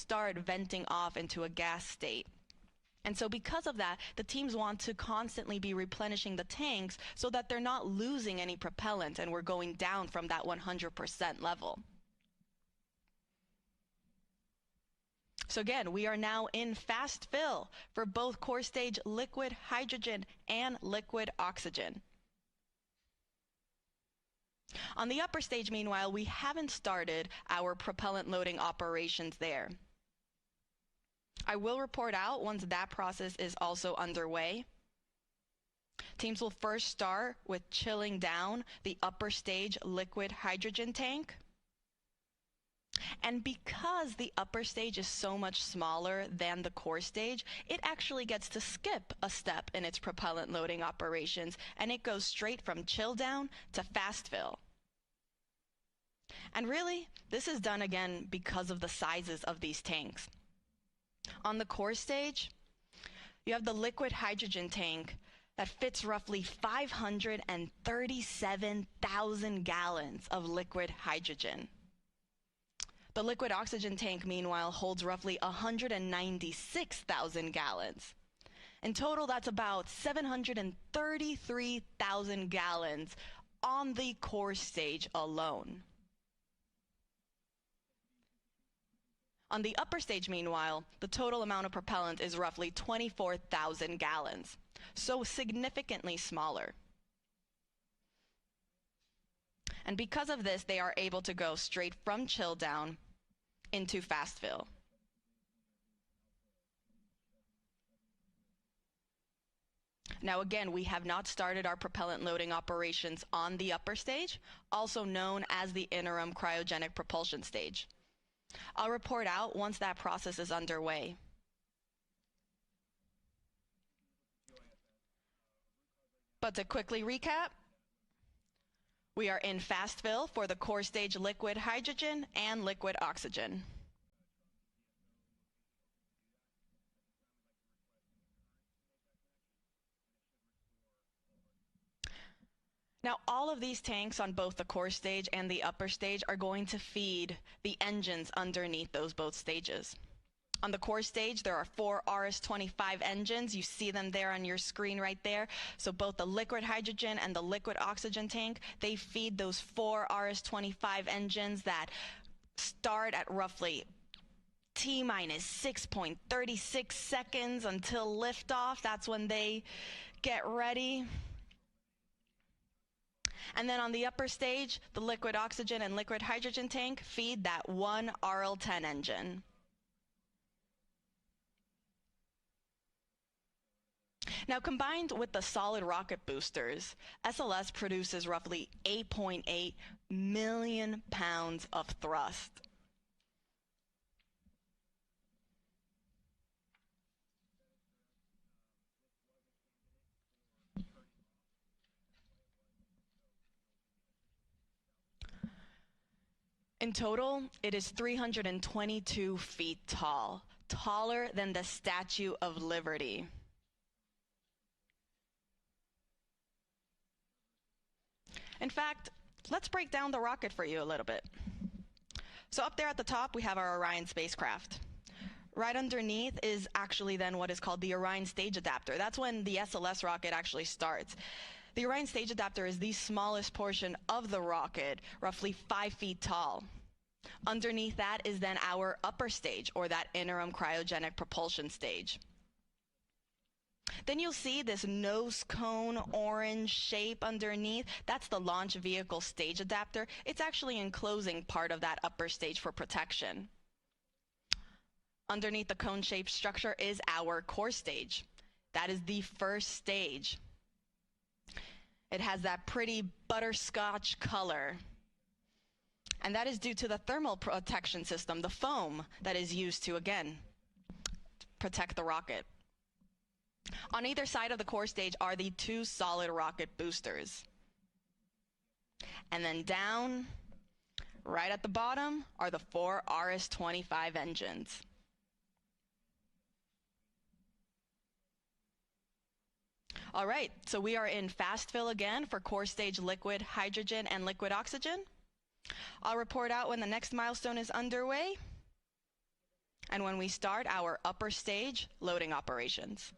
start venting off into a gas state. And so because of that, the teams want to constantly be replenishing the tanks so that they're not losing any propellant and we're going down from that 100% level. So again, we are now in fast fill for both core stage liquid hydrogen and liquid oxygen. On the upper stage, meanwhile, we haven't started our propellant loading operations there. I will report out once that process is also underway. Teams will first start with chilling down the upper stage liquid hydrogen tank. And because the upper stage is so much smaller than the core stage, it actually gets to skip a step in its propellant loading operations, and it goes straight from chill down to fast fill. And really, this is done again because of the sizes of these tanks. On the core stage, you have the liquid hydrogen tank that fits roughly 537,000 gallons of liquid hydrogen. The liquid oxygen tank, meanwhile, holds roughly 196,000 gallons. In total, that's about 733,000 gallons on the core stage alone. On the upper stage, meanwhile, the total amount of propellant is roughly 24,000 gallons, so significantly smaller. And because of this, they are able to go straight from chill down into fast fill. Now again, we have not started our propellant loading operations on the upper stage, also known as the interim cryogenic propulsion stage. I'll report out once that process is underway. But to quickly recap, we are in fast fill for the core stage liquid hydrogen and liquid oxygen. Now, all of these tanks on both the core stage and the upper stage are going to feed the engines underneath those both stages. On the core stage, there are 4 RS-25 engines. You see them there on your screen right there. So both the liquid hydrogen and the liquid oxygen tank, they feed those 4 RS-25 engines that start at roughly T-minus 6.36 seconds until liftoff. That's when they get ready. And then on the upper stage, the liquid oxygen and liquid hydrogen tank feed that 1 RL-10 engine. Now, combined with the solid rocket boosters, SLS produces roughly 8.8 million pounds of thrust. In total, it is 322 feet tall, taller than the Statue of Liberty. In fact, let's break down the rocket for you a little bit. So up there at the top, we have our Orion spacecraft. Right underneath is actually then what is called the Orion stage adapter. That's when the SLS rocket actually starts. The Orion stage adapter is the smallest portion of the rocket, roughly 5 feet tall. Underneath that is then our upper stage, or that interim cryogenic propulsion stage. Then you'll see this nose cone orange shape underneath. That's the launch vehicle stage adapter. It's actually enclosing part of that upper stage for protection. Underneath the cone-shaped structure is our core stage. That is the first stage. It has that pretty butterscotch color. And that is due to the thermal protection system, the foam that is used to, again, protect the rocket. On either side of the core stage are the 2 solid rocket boosters. And then down, right at the bottom, are the 4 RS-25 engines. All right, so we are in fast fill again for core stage liquid hydrogen and liquid oxygen. I'll report out when the next milestone is underway. and when we start our upper stage loading operations.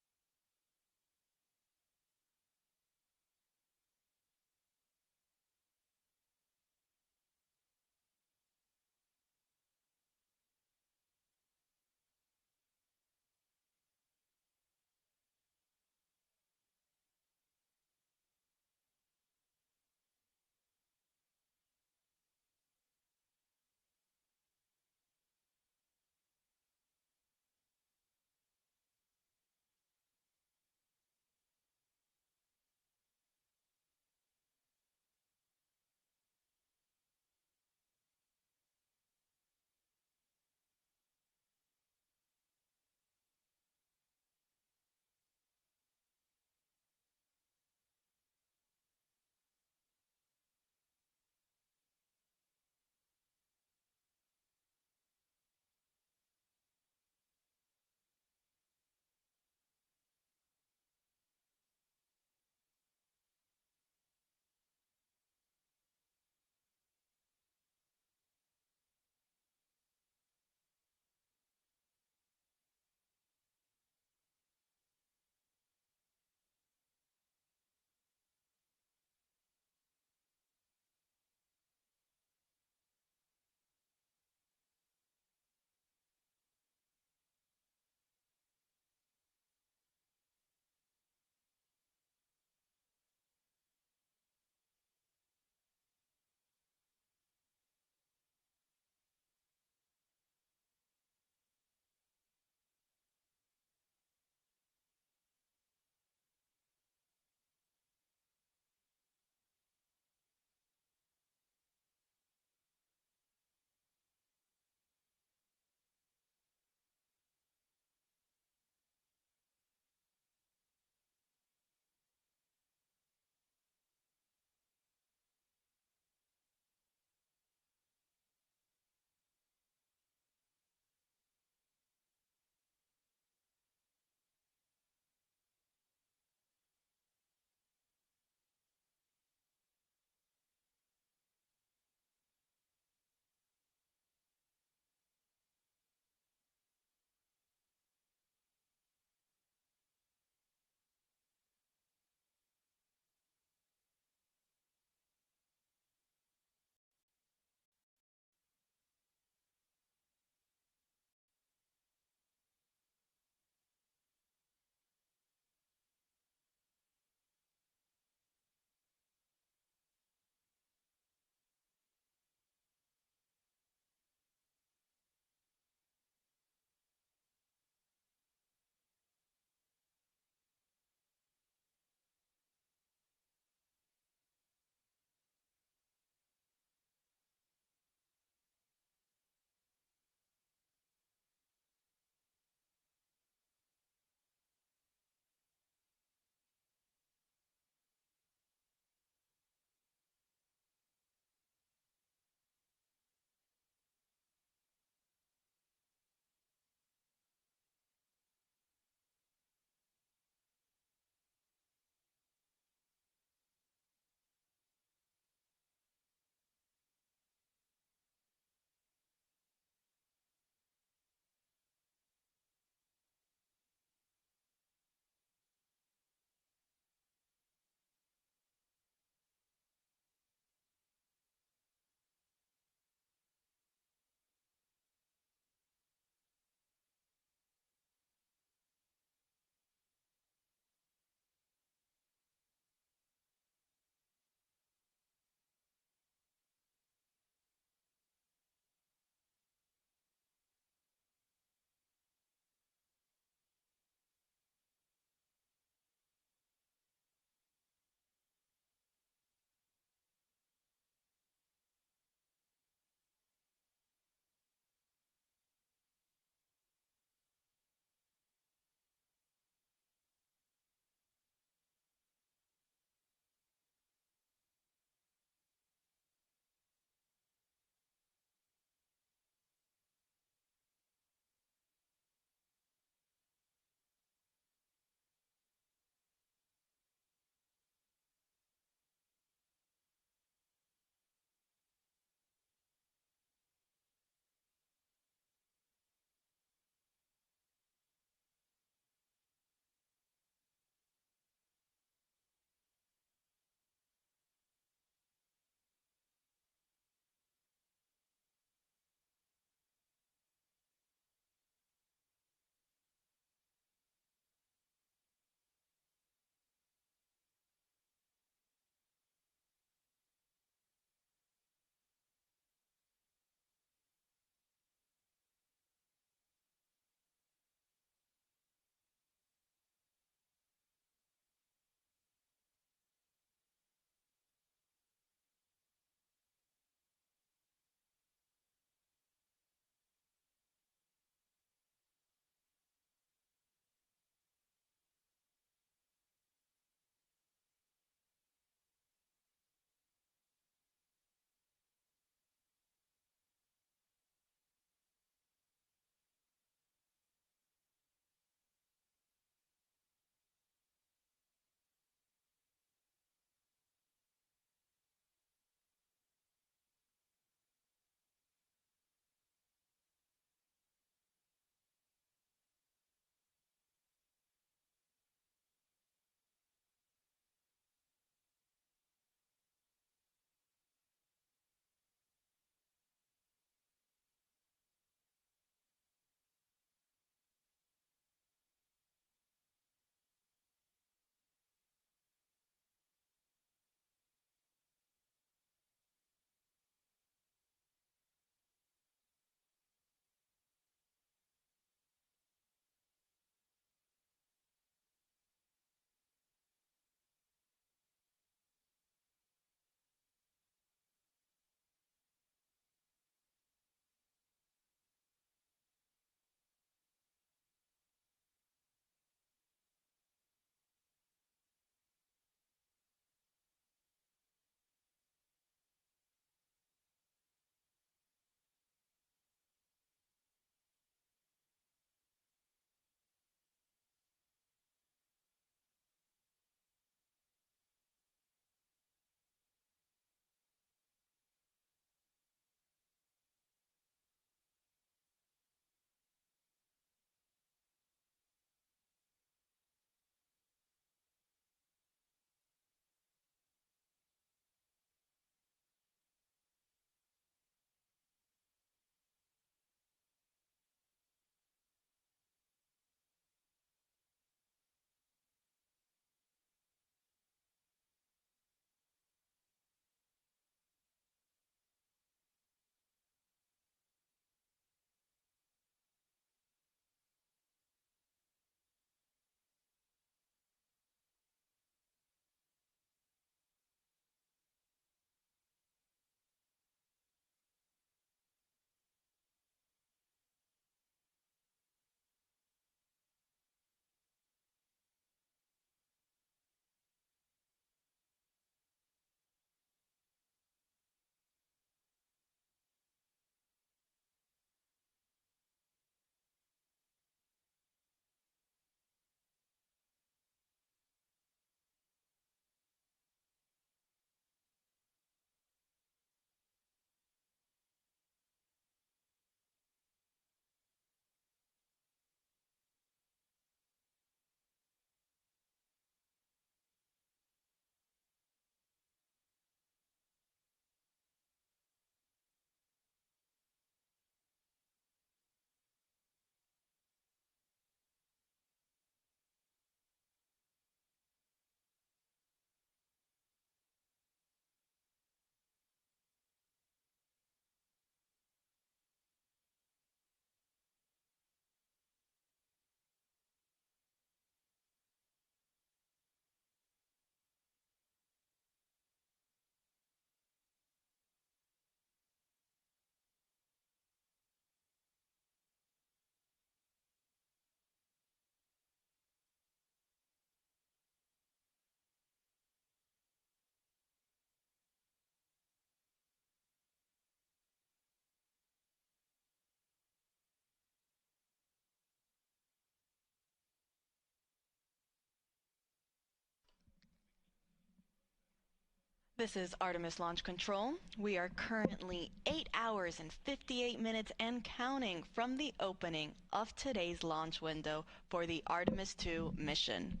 This is Artemis Launch Control. We are currently 8 hours and 58 minutes and counting from the opening of today's launch window for the Artemis II mission.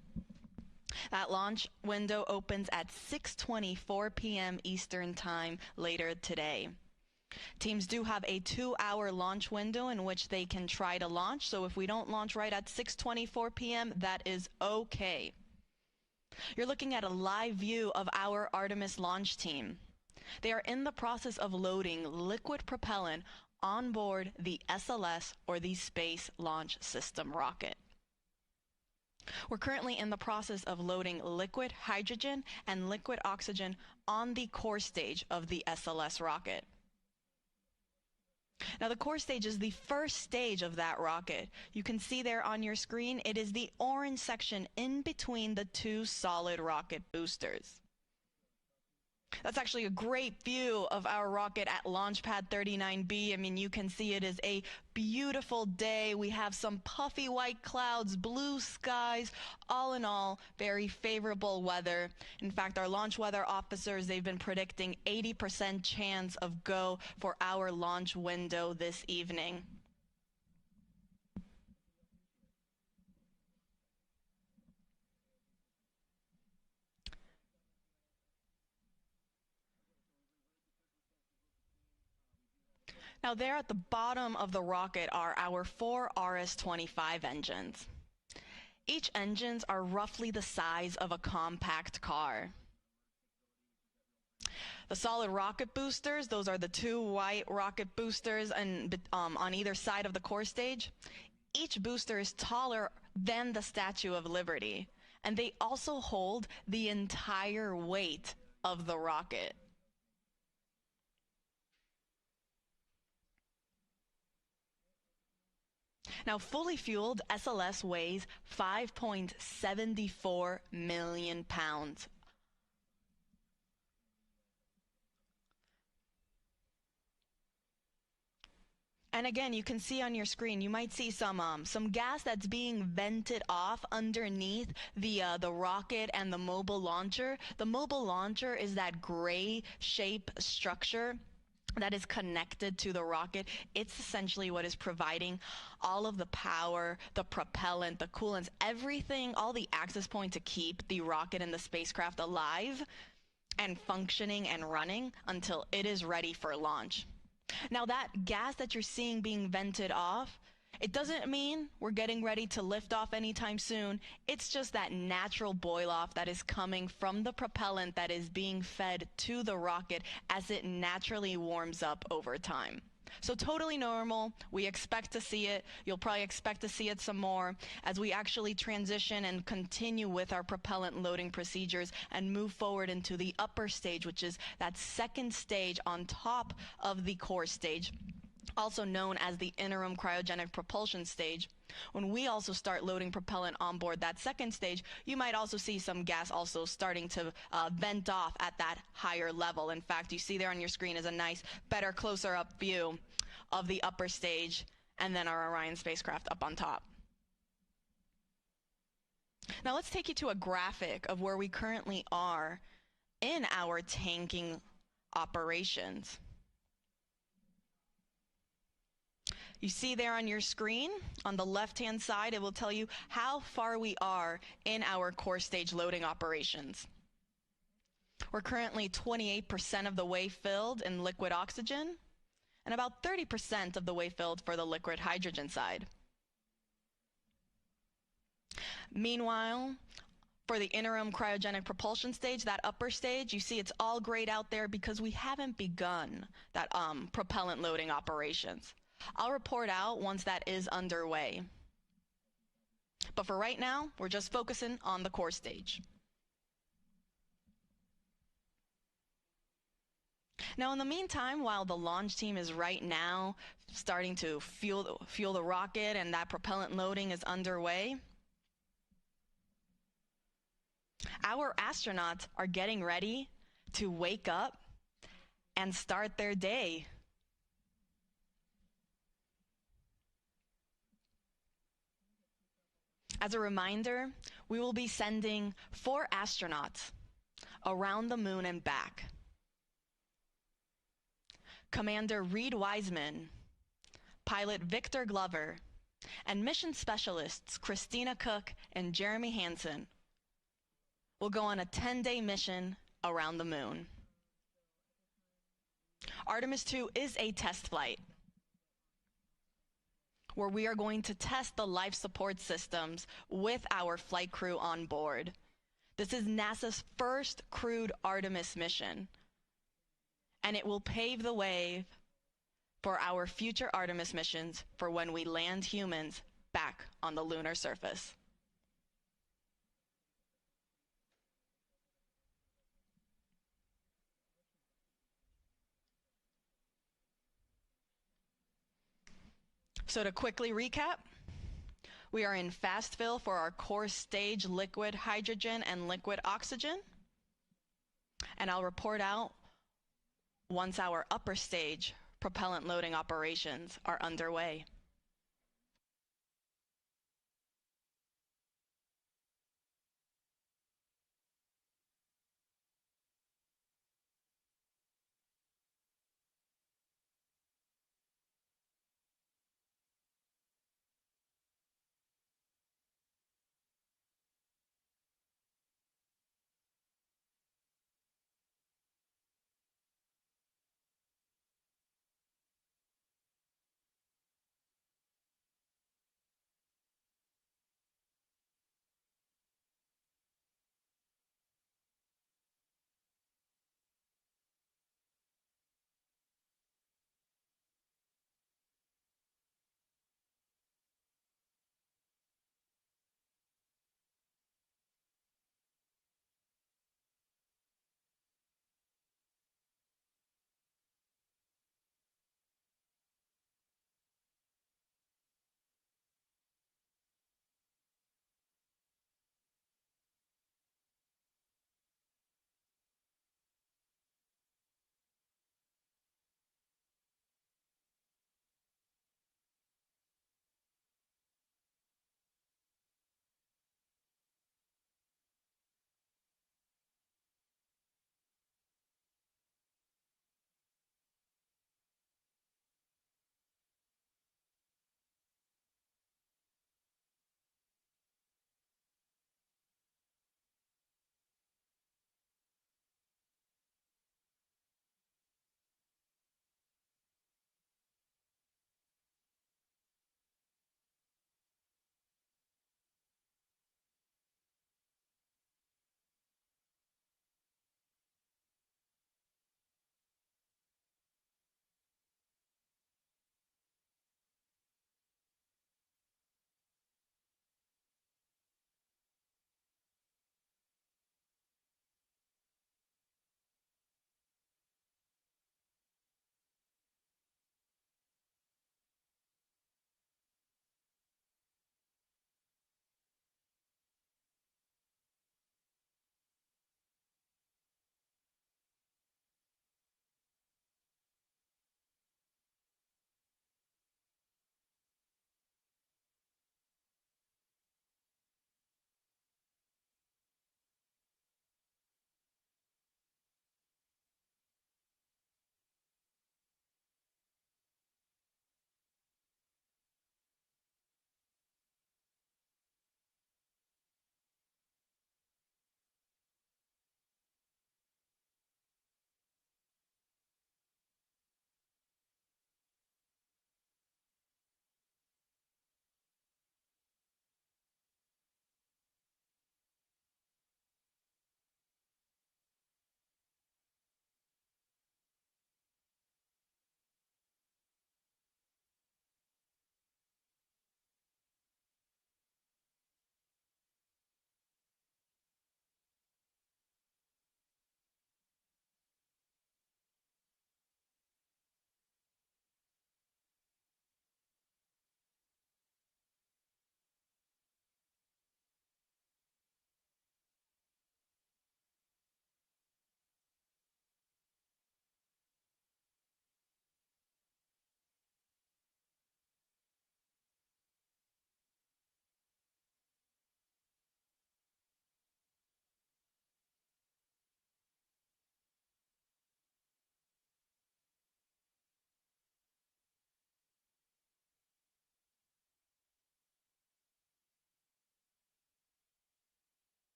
That launch window opens at 6:24 p.m. Eastern Time later today. Teams do have a 2-hour launch window in which they can try to launch, so if we don't launch right at 6:24 p.m., that is okay. You're looking at a live view of our Artemis launch team. They are in the process of loading liquid propellant on board the SLS, or the Space Launch System rocket. We're currently in the process of loading liquid hydrogen and liquid oxygen on the core stage of the SLS rocket. Now, the core stage is the first stage of that rocket. You can see there on your screen, it is the orange section in between the two solid rocket boosters. That's actually a great view of our rocket at Launch Pad 39B. I mean, you can see it is a beautiful day. We have some puffy white clouds, blue skies, all in all, very favorable weather. In fact, our launch weather officers, they've been predicting 80% chance of go for our launch window this evening. Now, there at the bottom of the rocket are our 4 RS-25 engines. Each engines are roughly the size of a compact car. The solid rocket boosters, those are the 2 white rocket boosters and on either side of the core stage. Each booster is taller than the Statue of Liberty, and they also hold the entire weight of the rocket. Now, fully fueled, SLS weighs 5.74 million pounds. And again, you can see on your screen, you might see some gas that's being vented off underneath the rocket and the mobile launcher. The mobile launcher is that gray shape structure that is connected to the rocket. It's essentially what is providing all of the power, the propellant, the coolants, everything, all the access points to keep the rocket and the spacecraft alive and functioning and running until it is ready for launch. Now, that gas that you're seeing being vented off, it doesn't mean we're getting ready to lift off anytime soon. It's just that natural boil off that is coming from the propellant that is being fed to the rocket as it naturally warms up over time. So totally normal. We expect to see it. You'll probably expect to see it some more as we actually transition and continue with our propellant loading procedures and move forward into the upper stage, which is that second stage on top of the core stage, also known as the interim cryogenic propulsion stage. When we also start loading propellant on board that second stage, you might also see some gas also starting to vent off at that higher level. In fact, you see there on your screen is a nice, better, closer up view of the upper stage and then our Orion spacecraft up on top. Now let's take you to a graphic of where we currently are in our tanking operations. You see there on your screen, on the left-hand side, it will tell you how far we are in our core stage loading operations. We're currently 28% of the way filled in liquid oxygen, and about 30% of the way filled for the liquid hydrogen side. Meanwhile, for the interim cryogenic propulsion stage, that upper stage, you see it's all grayed out there because we haven't begun that propellant loading operations. I'll report out once that is underway. But for right now, we're just focusing on the core stage. Now, in the meantime, while the launch team is right now starting to fuel the rocket and that propellant loading is underway, our astronauts are getting ready to wake up and start their day. As a reminder, we will be sending 4 astronauts around the moon and back. Commander Reed Wiseman, pilot Victor Glover, and mission specialists Christina Cook and Jeremy Hansen will go on a 10-day mission around the moon. Artemis II is a test flight where we are going to test the life support systems with our flight crew on board. This is NASA's first crewed Artemis mission, and it will pave the way for our future Artemis missions for when we land humans back on the lunar surface. So to quickly recap, we are in fast fill for our core stage liquid hydrogen and liquid oxygen. And I'll report out once our upper stage propellant loading operations are underway.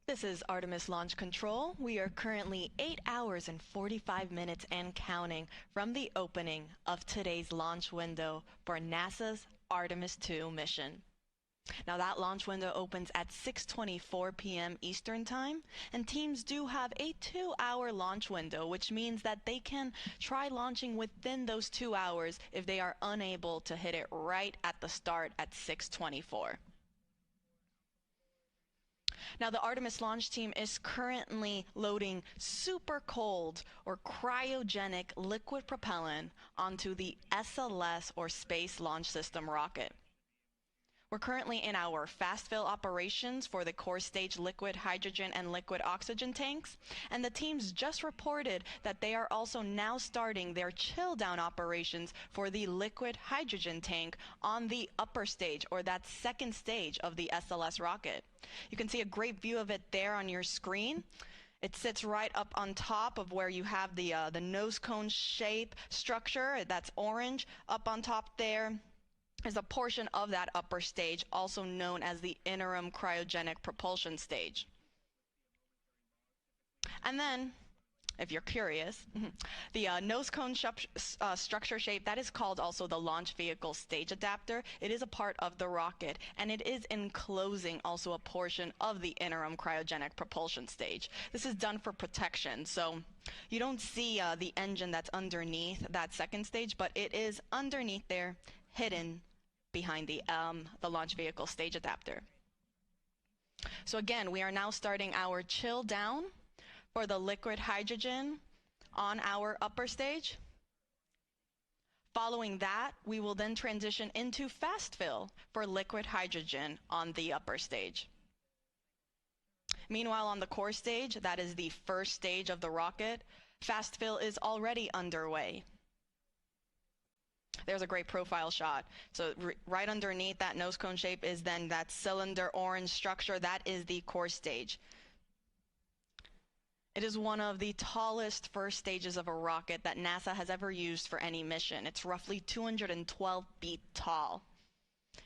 This is Artemis Launch Control. We are currently 8 hours and 45 minutes and counting from the opening of today's launch window for NASA's Artemis II mission. Now that launch window opens at 6:24 p.m. Eastern Time, and teams do have a 2-hour launch window, which means that they can try launching within those 2 hours if they are unable to hit it right at the start at 6:24. Now, the Artemis launch team is currently loading super cold or cryogenic liquid propellant onto the SLS or Space Launch System rocket. We're currently in our fast fill operations for the core stage liquid hydrogen and liquid oxygen tanks, and the teams just reported that they are also now starting their chill down operations for the liquid hydrogen tank on the upper stage, or that second stage of the SLS rocket. You can see a great view of it there on your screen. It sits right up on top of where you have the nose cone shape structure. That's orange. Up on top there is a portion of that upper stage, also known as the interim cryogenic propulsion stage. And then, if you're curious, the nose cone structure shape, that is called also the launch vehicle stage adapter. It is a part of the rocket, and it is enclosing also a portion of the interim cryogenic propulsion stage. This is done for protection, so you don't see the engine that's underneath that second stage, but it is underneath there, hidden behind the launch vehicle stage adapter. So again, we are now starting our chill down for the liquid hydrogen on our upper stage. Following that, we will then transition into fast fill for liquid hydrogen on the upper stage. Meanwhile, on the core stage, that is the first stage of the rocket, fast fill is already underway. There's a great profile shot. So right underneath that nose cone shape is then that cylinder orange structure. That is the core stage. It is one of the tallest first stages of a rocket that NASA has ever used for any mission. It's roughly 212 feet tall.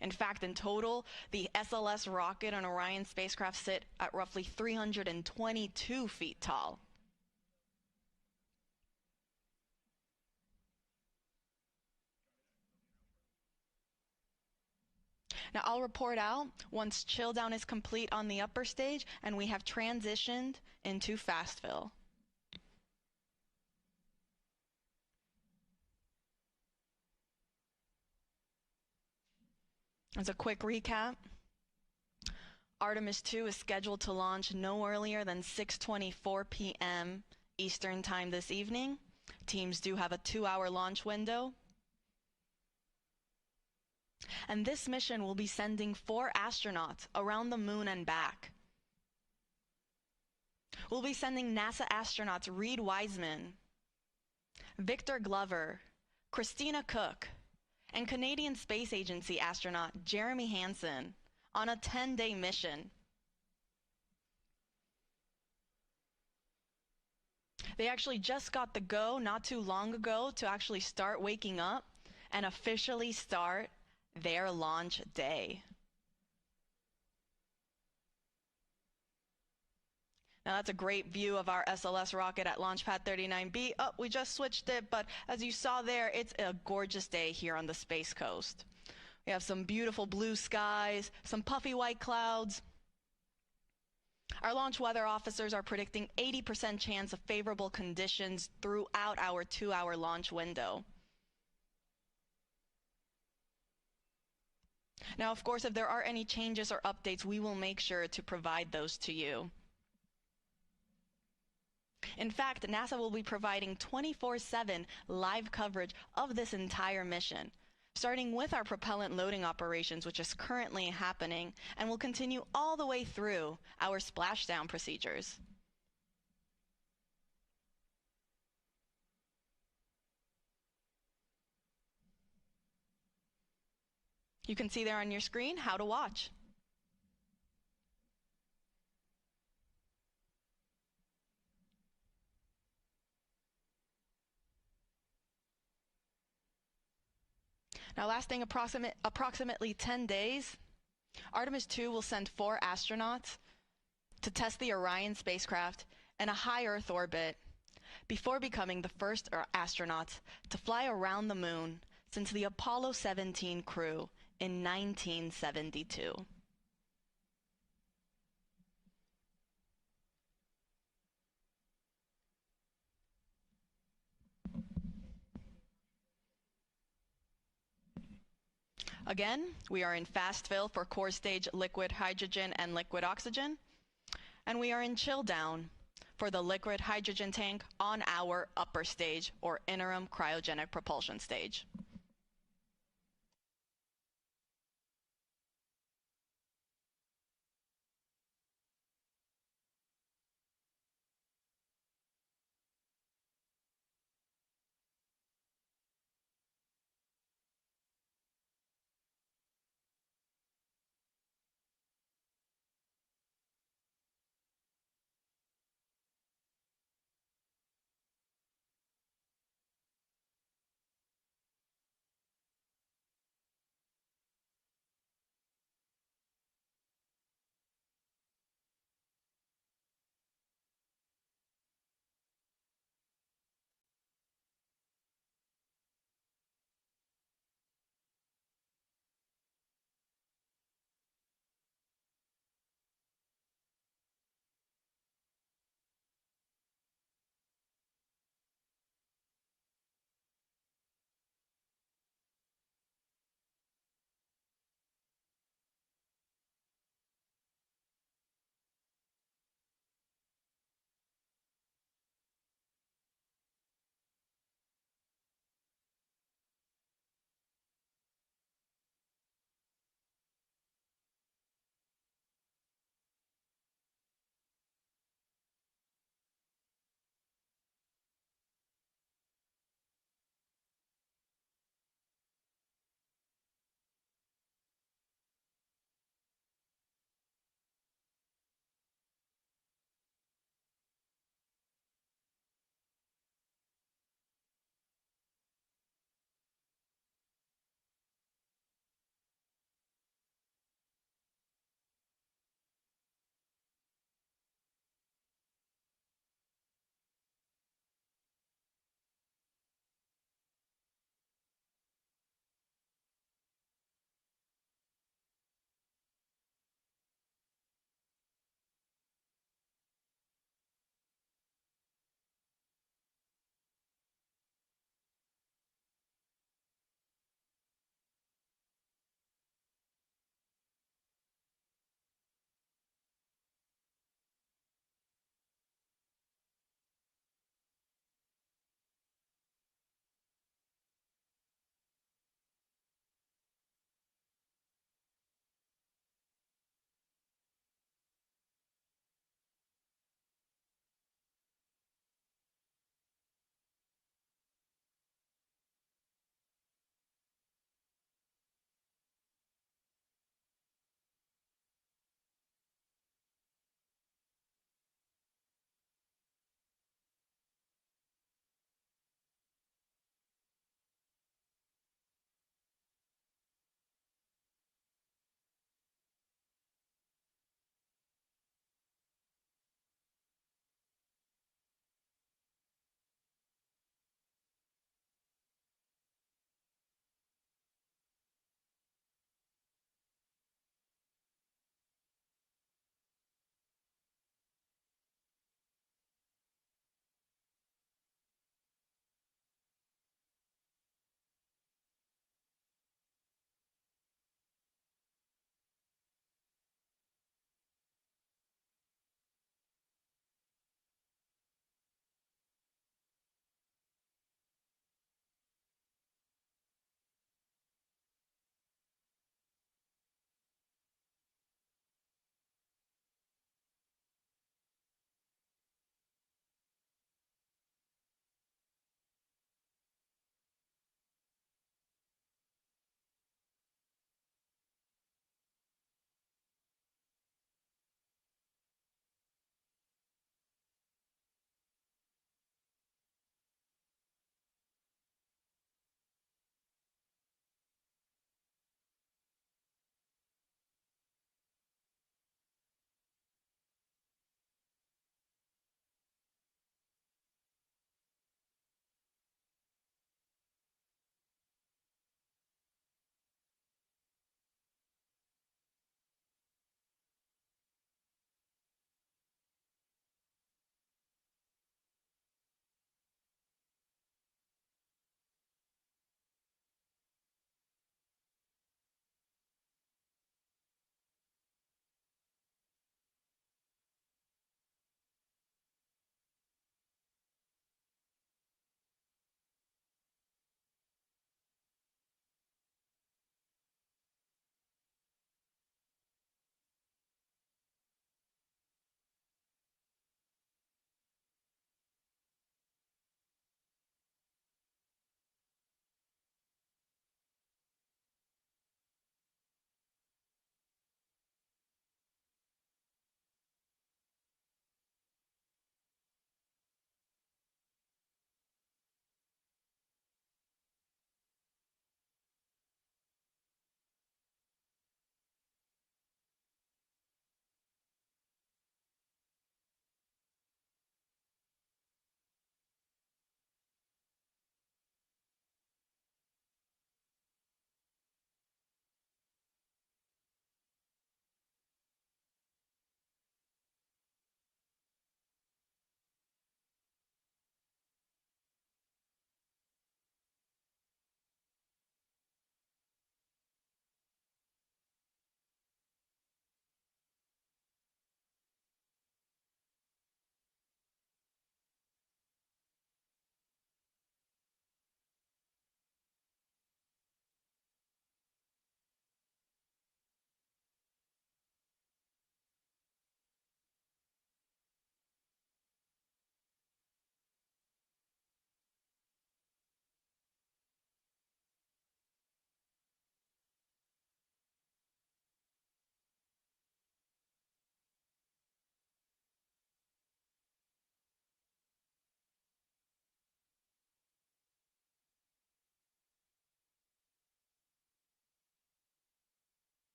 In fact, in total, the SLS rocket and Orion spacecraft sit at roughly 322 feet tall. Now I'll report out once chill down is complete on the upper stage and we have transitioned into fast fill. As a quick recap, Artemis II is scheduled to launch no earlier than 6:24 p.m. Eastern Time this evening. Teams do have a 2-hour launch window. And this mission will be sending 4 astronauts around the moon and back. We'll be sending NASA astronauts Reed Wiseman, Victor Glover, Christina Cook, and Canadian Space Agency astronaut Jeremy Hansen on a 10-day mission. They actually just got the go not too long ago to actually start waking up and officially start their launch day. Now that's a great view of our SLS rocket at Launch Pad 39B. Oh, we just switched it, but as you saw there, it's a gorgeous day here on the Space Coast. We have some beautiful blue skies, some puffy white clouds. Our launch weather officers are predicting 80% chance of favorable conditions throughout our 2-hour launch window. Now, of course, if there are any changes or updates, we will make sure to provide those to you. In fact, NASA will be providing 24/7 live coverage of this entire mission, starting with our propellant loading operations, which is currently happening, and will continue all the way through our splashdown procedures. You can see there on your screen how to watch. Now, lasting approximately 10 days, Artemis II will send 4 astronauts to test the Orion spacecraft in a high Earth orbit before becoming the first astronauts to fly around the moon since the Apollo 17 crew in 1972. Again, we are in fast fill for core stage liquid hydrogen and liquid oxygen, and we are in chill down for the liquid hydrogen tank on our upper stage or interim cryogenic propulsion stage.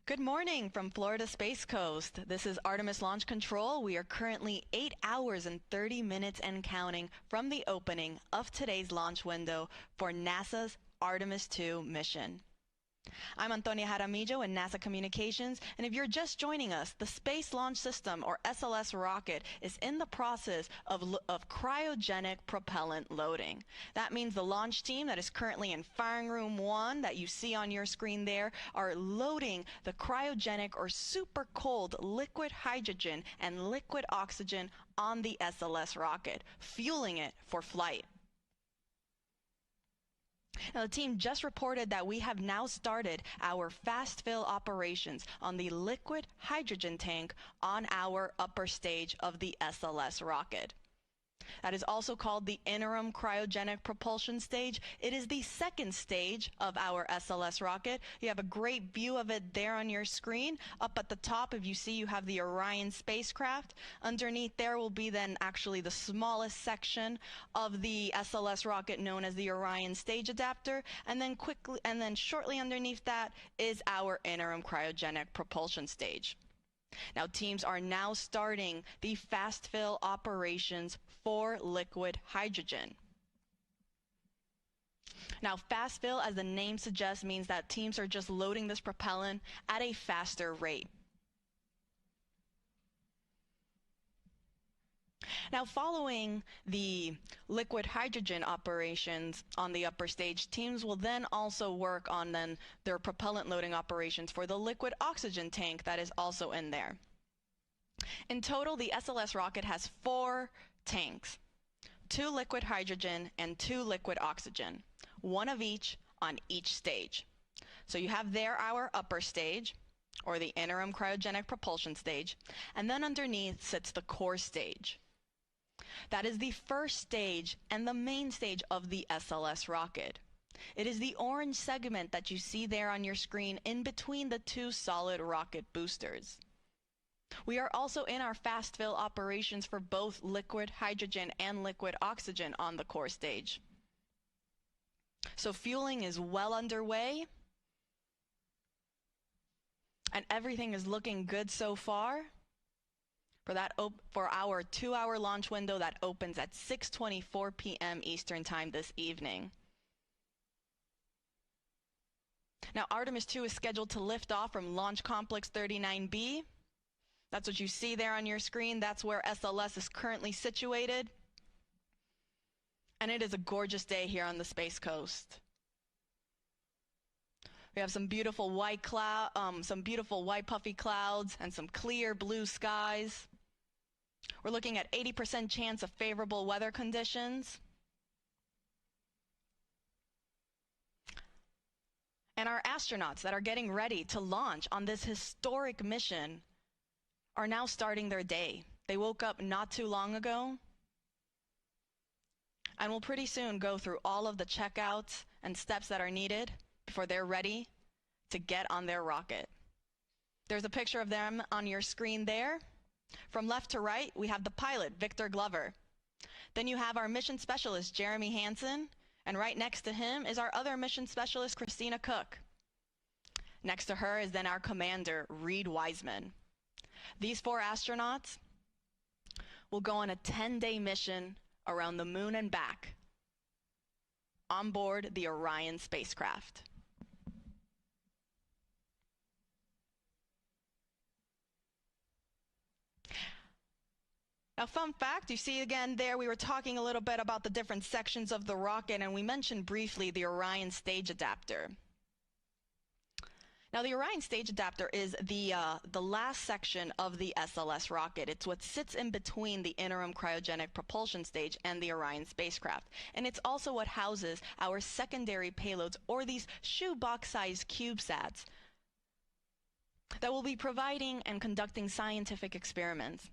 Good morning from Florida Space Coast. This is Artemis Launch Control. We are currently 8 hours and 30 minutes and counting from the opening of today's launch window for NASA's Artemis II mission. I'm Antonia Jaramillo in NASA Communications, and if you're just joining us, the Space Launch System, or SLS rocket, is in the process of cryogenic propellant loading. That means the launch team that is currently in Firing Room 1 that you see on your screen there are loading the cryogenic or super cold liquid hydrogen and liquid oxygen on the SLS rocket, fueling it for flight. Now, the team just reported that we have now started our fast fill operations on the liquid hydrogen tank on our upper stage of the SLS rocket. That is also called the interim cryogenic propulsion stage. It is the second stage of our SLS rocket. You have a great view of it there on your screen. Up at the top, if you see, you have the Orion spacecraft. Underneath there will be then actually the smallest section of the SLS rocket known as the Orion stage adapter. And then shortly underneath that is our interim cryogenic propulsion stage. Now, teams are now starting the fast fill operations for liquid hydrogen. Now, fast fill, as the name suggests, means that teams are just loading this propellant at a faster rate. Now, following the liquid hydrogen operations on the upper stage, teams will then also work on their propellant loading operations for the liquid oxygen tank that is also in there. In total, the SLS rocket has 4 tanks, 2 liquid hydrogen and 2 liquid oxygen, 1 of each on each stage. So you have there our upper stage, or the interim cryogenic propulsion stage, and then underneath sits the core stage. That is the first stage and the main stage of the SLS rocket. It is the orange segment that you see there on your screen in between the 2 solid rocket boosters. We are also in our fast fill operations for both liquid hydrogen and liquid oxygen on the core stage. So fueling is well underway, and everything is looking good so far for our 2-hour launch window that opens at 6:24 p.m. Eastern Time this evening. Now, Artemis II is scheduled to lift off from Launch Complex 39B. That's what you see there on your screen. That's where SLS is currently situated. And it is a gorgeous day here on the Space Coast. We have some beautiful white puffy clouds and some clear blue skies. We're looking at 80% chance of favorable weather conditions. And our astronauts that are getting ready to launch on this historic mission are now starting their day. They woke up not too long ago and will pretty soon go through all of the checkouts and steps that are needed before they're ready to get on their rocket. There's a picture of them on your screen there. From left to right, we have the pilot, Victor Glover. Then you have our mission specialist, Jeremy Hansen, and right next to him is our other mission specialist, Christina Cook. Next to her is then our commander, Reed Wiseman. These 4 astronauts will go on a 10-day mission around the moon and back on board the Orion spacecraft. Now, fun fact, you see again there, we were talking a little bit about the different sections of the rocket, and we mentioned briefly the Orion stage adapter. Now, the Orion stage adapter is the last section of the SLS rocket. It's what sits in between the interim cryogenic propulsion stage and the Orion spacecraft. And it's also what houses our secondary payloads, or these shoebox-sized CubeSats, that will be providing and conducting scientific experiments.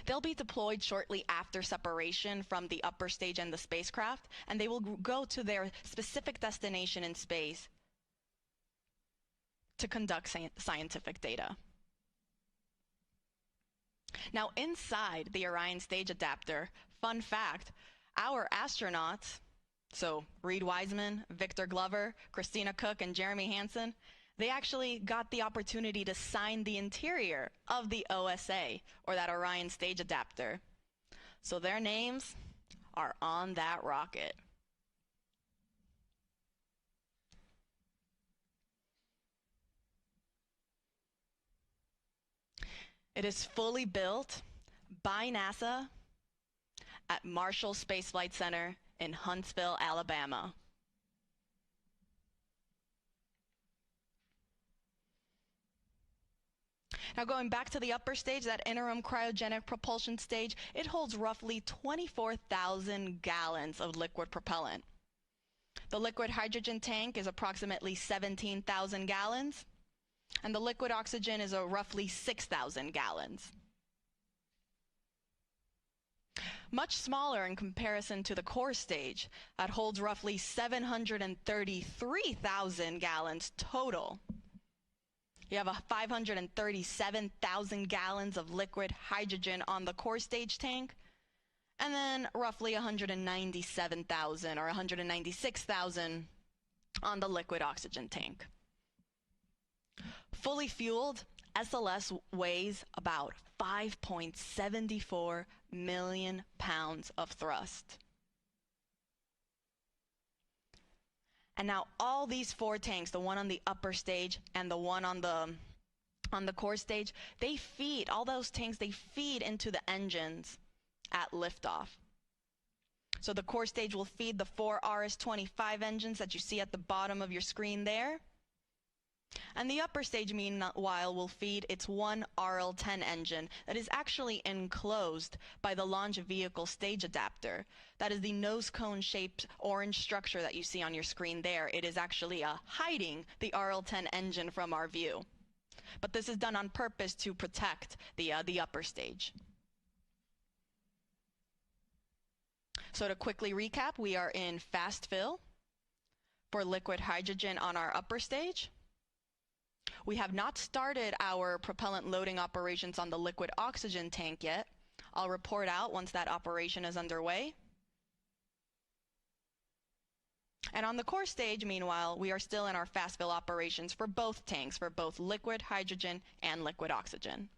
They'll be deployed shortly after separation from the upper stage and the spacecraft, and they will go to their specific destination in space to conduct scientific data. Now, inside the Orion stage adapter, fun fact, our astronauts, so Reed Wiseman, Victor Glover, Christina Cook, and Jeremy Hansen, They actually got the opportunity to sign the interior of the OSA, or that Orion stage adapter. So their names are on that rocket. It is fully built by NASA at Marshall Space Flight Center in Huntsville, Alabama. Now going back to the upper stage, that interim cryogenic propulsion stage, it holds roughly 24,000 gallons of liquid propellant. The liquid hydrogen tank is approximately 17,000 gallons, and the liquid oxygen is roughly 6,000 gallons. Much smaller in comparison to the core stage, that holds roughly 733,000 gallons total. You have 537,000 gallons of liquid hydrogen on the core stage tank, and then roughly 197,000 or 196,000 on the liquid oxygen tank. Fully fueled, SLS weighs about 5.74 million pounds of thrust. And now all these four tanks, the one on the upper stage and the one on the core stage, they feed, all those tanks, they feed into the engines at liftoff. So the core stage will feed the 4 RS-25 engines that you see at the bottom of your screen there. And the upper stage, meanwhile, will feed its one RL-10 engine that is actually enclosed by the launch vehicle stage adapter. That is the nose cone-shaped orange structure that you see on your screen there. It is actually hiding the RL-10 engine from our view. But this is done on purpose to protect the upper stage. So to quickly recap, we are in fast fill for liquid hydrogen on our upper stage. We have not started our propellant loading operations on the liquid oxygen tank yet. I'll report out once that operation is underway. And on the core stage, meanwhile, we are still in our fast fill operations for both tanks, for both liquid hydrogen and liquid oxygen.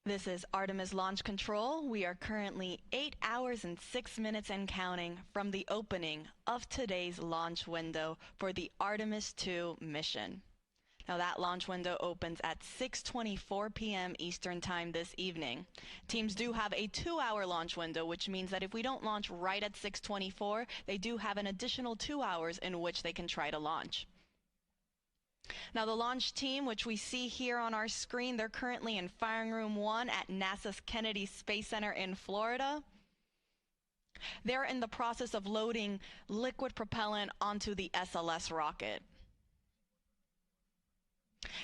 This is Artemis Launch Control. We are currently 8 hours and 6 minutes and counting from the opening of today's launch window for the Artemis II mission. Now that launch window opens at 6:24 p.m. Eastern Time this evening. Teams do have a 2-hour launch window, which means that if we don't launch right at 6:24, they do have an additional 2 hours in which they can try to launch. Now the launch team, which we see here on our screen, they're currently in Firing Room 1 at NASA's Kennedy Space Center in Florida. They're in the process of loading liquid propellant onto the SLS rocket.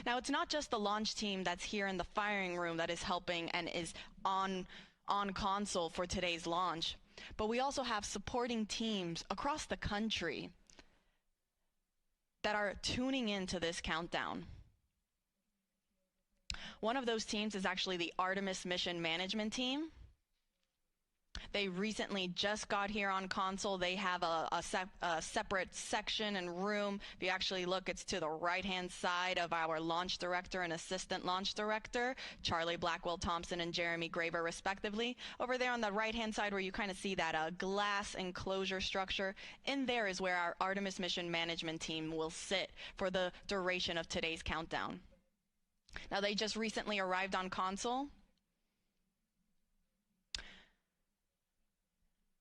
Now it's not just the launch team that's here in the firing room that is helping and is on console for today's launch, but we also have supporting teams across the country that are tuning into this countdown. One of those teams is actually the Artemis Mission Management Team. They recently just got here on console. They have a separate section and room. If you actually look, it's to the right-hand side of our launch director and assistant launch director, Charlie Blackwell Thompson and Jeremy Graver, respectively. Over there on the right-hand side where you kind of see that glass enclosure structure, in there is where our Artemis Mission Management Team will sit for the duration of today's countdown. Now, they just recently arrived on console.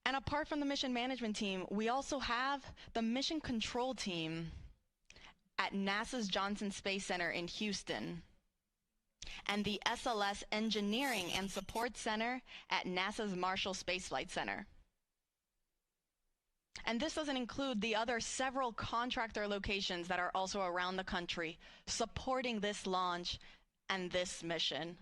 And apart from the mission management team, we also have the mission control team at NASA's Johnson Space Center in Houston and the SLS Engineering and Support Center at NASA's Marshall Space Flight Center. And this doesn't include the other several contractor locations that are also around the country supporting this launch and this mission.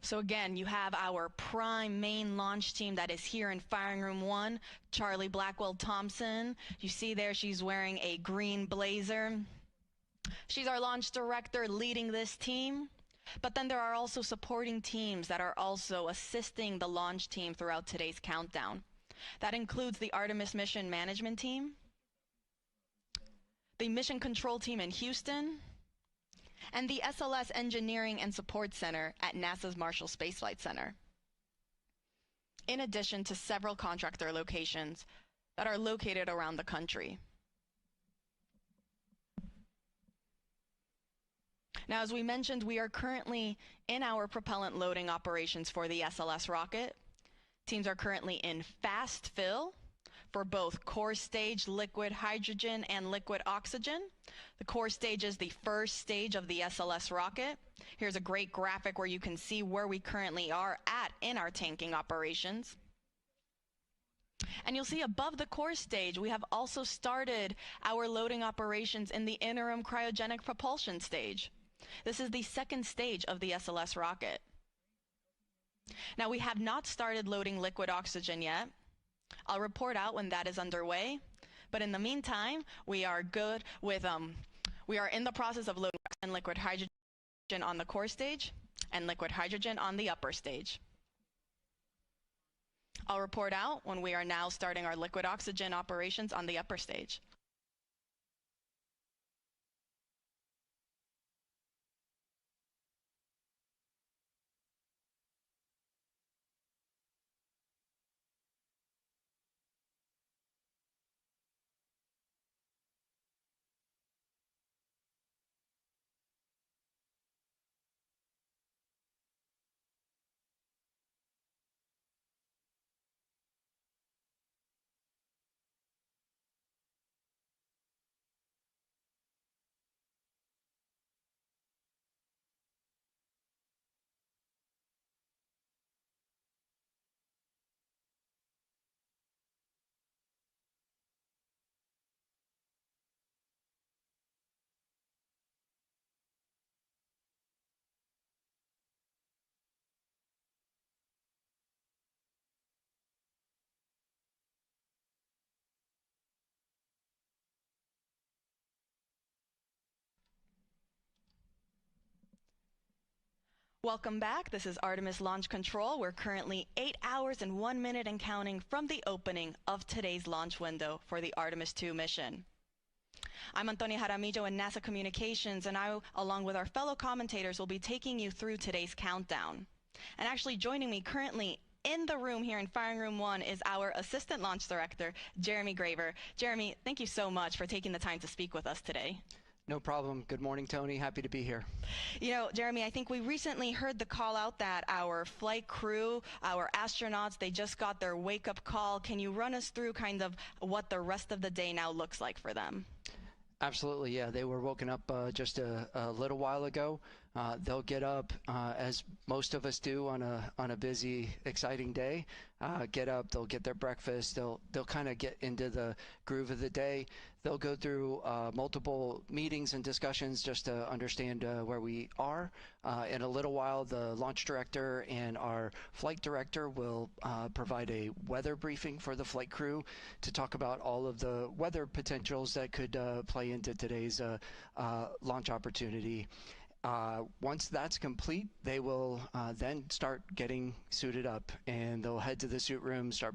So again, you have our prime main launch team that is here in Firing Room 1, Charlie Blackwell Thompson. You see there she's wearing a green blazer. She's our launch director leading this team. But then there are also supporting teams that are also assisting the launch team throughout today's countdown. That includes the Artemis Mission Management Team, the Mission Control Team in Houston, and the SLS Engineering and Support Center at NASA's Marshall Space Flight Center, in addition to several contractor locations that are located around the country. Now, as we mentioned, we are currently in our propellant loading operations for the SLS rocket. Teams are currently in fast fill for both core stage liquid hydrogen and liquid oxygen. The core stage is the first stage of the SLS rocket. Here's a great graphic where you can see where we currently are at in our tanking operations. And you'll see above the core stage, we have also started our loading operations in the interim cryogenic propulsion stage. This is the second stage of the SLS rocket. Now, we have not started loading liquid oxygen yet. I'll report out when that is underway, but in the meantime, we are good with, we are in the process of loading liquid hydrogen on the core stage and liquid hydrogen on the upper stage. I'll report out when we are now starting our liquid oxygen operations on the upper stage. Welcome back. This is Artemis Launch Control. We're currently 8 hours and 1 minute and counting from the opening of today's launch window for the Artemis II mission. I'm Antonia Jaramillo in NASA Communications, and I, along with our fellow commentators, will be taking you through today's countdown. And actually joining me currently in the room here in Firing Room 1 is our Assistant Launch Director, Jeremy Graver. Jeremy, thank you so much for taking the time to speak with us today. No problem. Good morning, Tony. Happy to be here. You know, Jeremy, I think we recently heard the call out that our flight crew, our astronauts, they just got their wake-up call. Can you run us through kind of what the rest of the day now looks like for them? Absolutely, yeah. They were woken up just a little while ago. They'll get up as most of us do on a busy, exciting day. Get up, they'll get their breakfast. They'll kind of get into the groove of the day. They'll go through multiple meetings and discussions just to understand where we are. In a little while, the launch director and our flight director will provide a weather briefing for the flight crew to talk about all of the weather potentials that could play into today's launch opportunity. Once that's complete, they will then start getting suited up, and they'll head to the suit room, start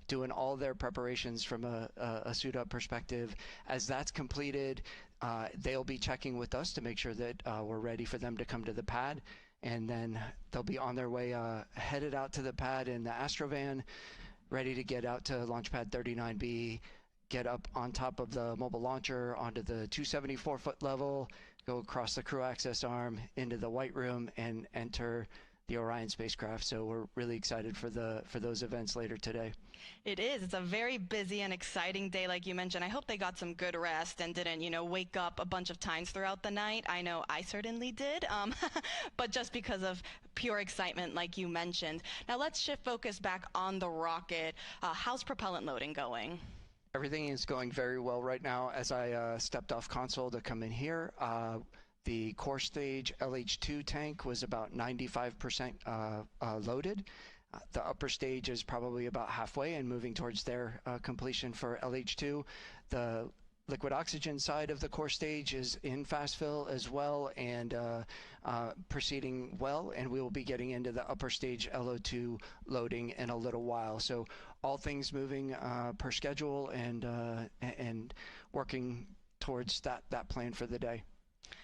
doing all their preparations from a suit up perspective. As that's completed, they'll be checking with us to make sure that we're ready for them to come to the pad, and then they'll be on their way headed out to the pad in the Astrovan, ready to get out to launch pad 39B, get up on top of the mobile launcher onto the 274-foot level, go across the crew access arm into the White Room, and enter the Orion spacecraft. So we're really excited for those events later today. It is. It's a very busy and exciting day, like you mentioned. I hope they got some good rest and didn't, wake up a bunch of times throughout the night. I know I certainly did, but just because of pure excitement, like you mentioned. Now let's shift focus back on the rocket. How's propellant loading going? Everything is going very well right now. As I stepped off console to come in here, the core stage LH2 tank was about 95% loaded. The upper stage is probably about halfway and moving towards their completion for LH2. The liquid oxygen side of the core stage is in fast fill as well, and proceeding well, and we will be getting into the upper stage LO2 loading in a little while. So all things moving per schedule and working towards that plan for the day.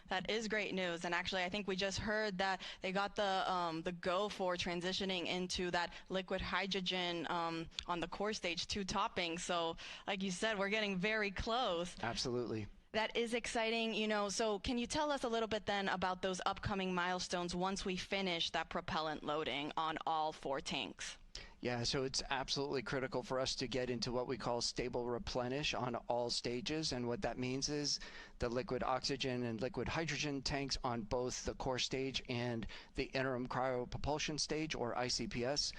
That is great news, and actually I think we just heard that they got the go for transitioning into that liquid hydrogen on the core stage 2 topping. So like you said, we're getting very close. Absolutely. That is exciting, so can you tell us a little bit then about those upcoming milestones once we finish that propellant loading on all 4 tanks? Yeah, so it's absolutely critical for us to get into what we call stable replenish on all stages, and what that means is the liquid oxygen and liquid hydrogen tanks on both the core stage and the interim cryopropulsion stage, or ICPS,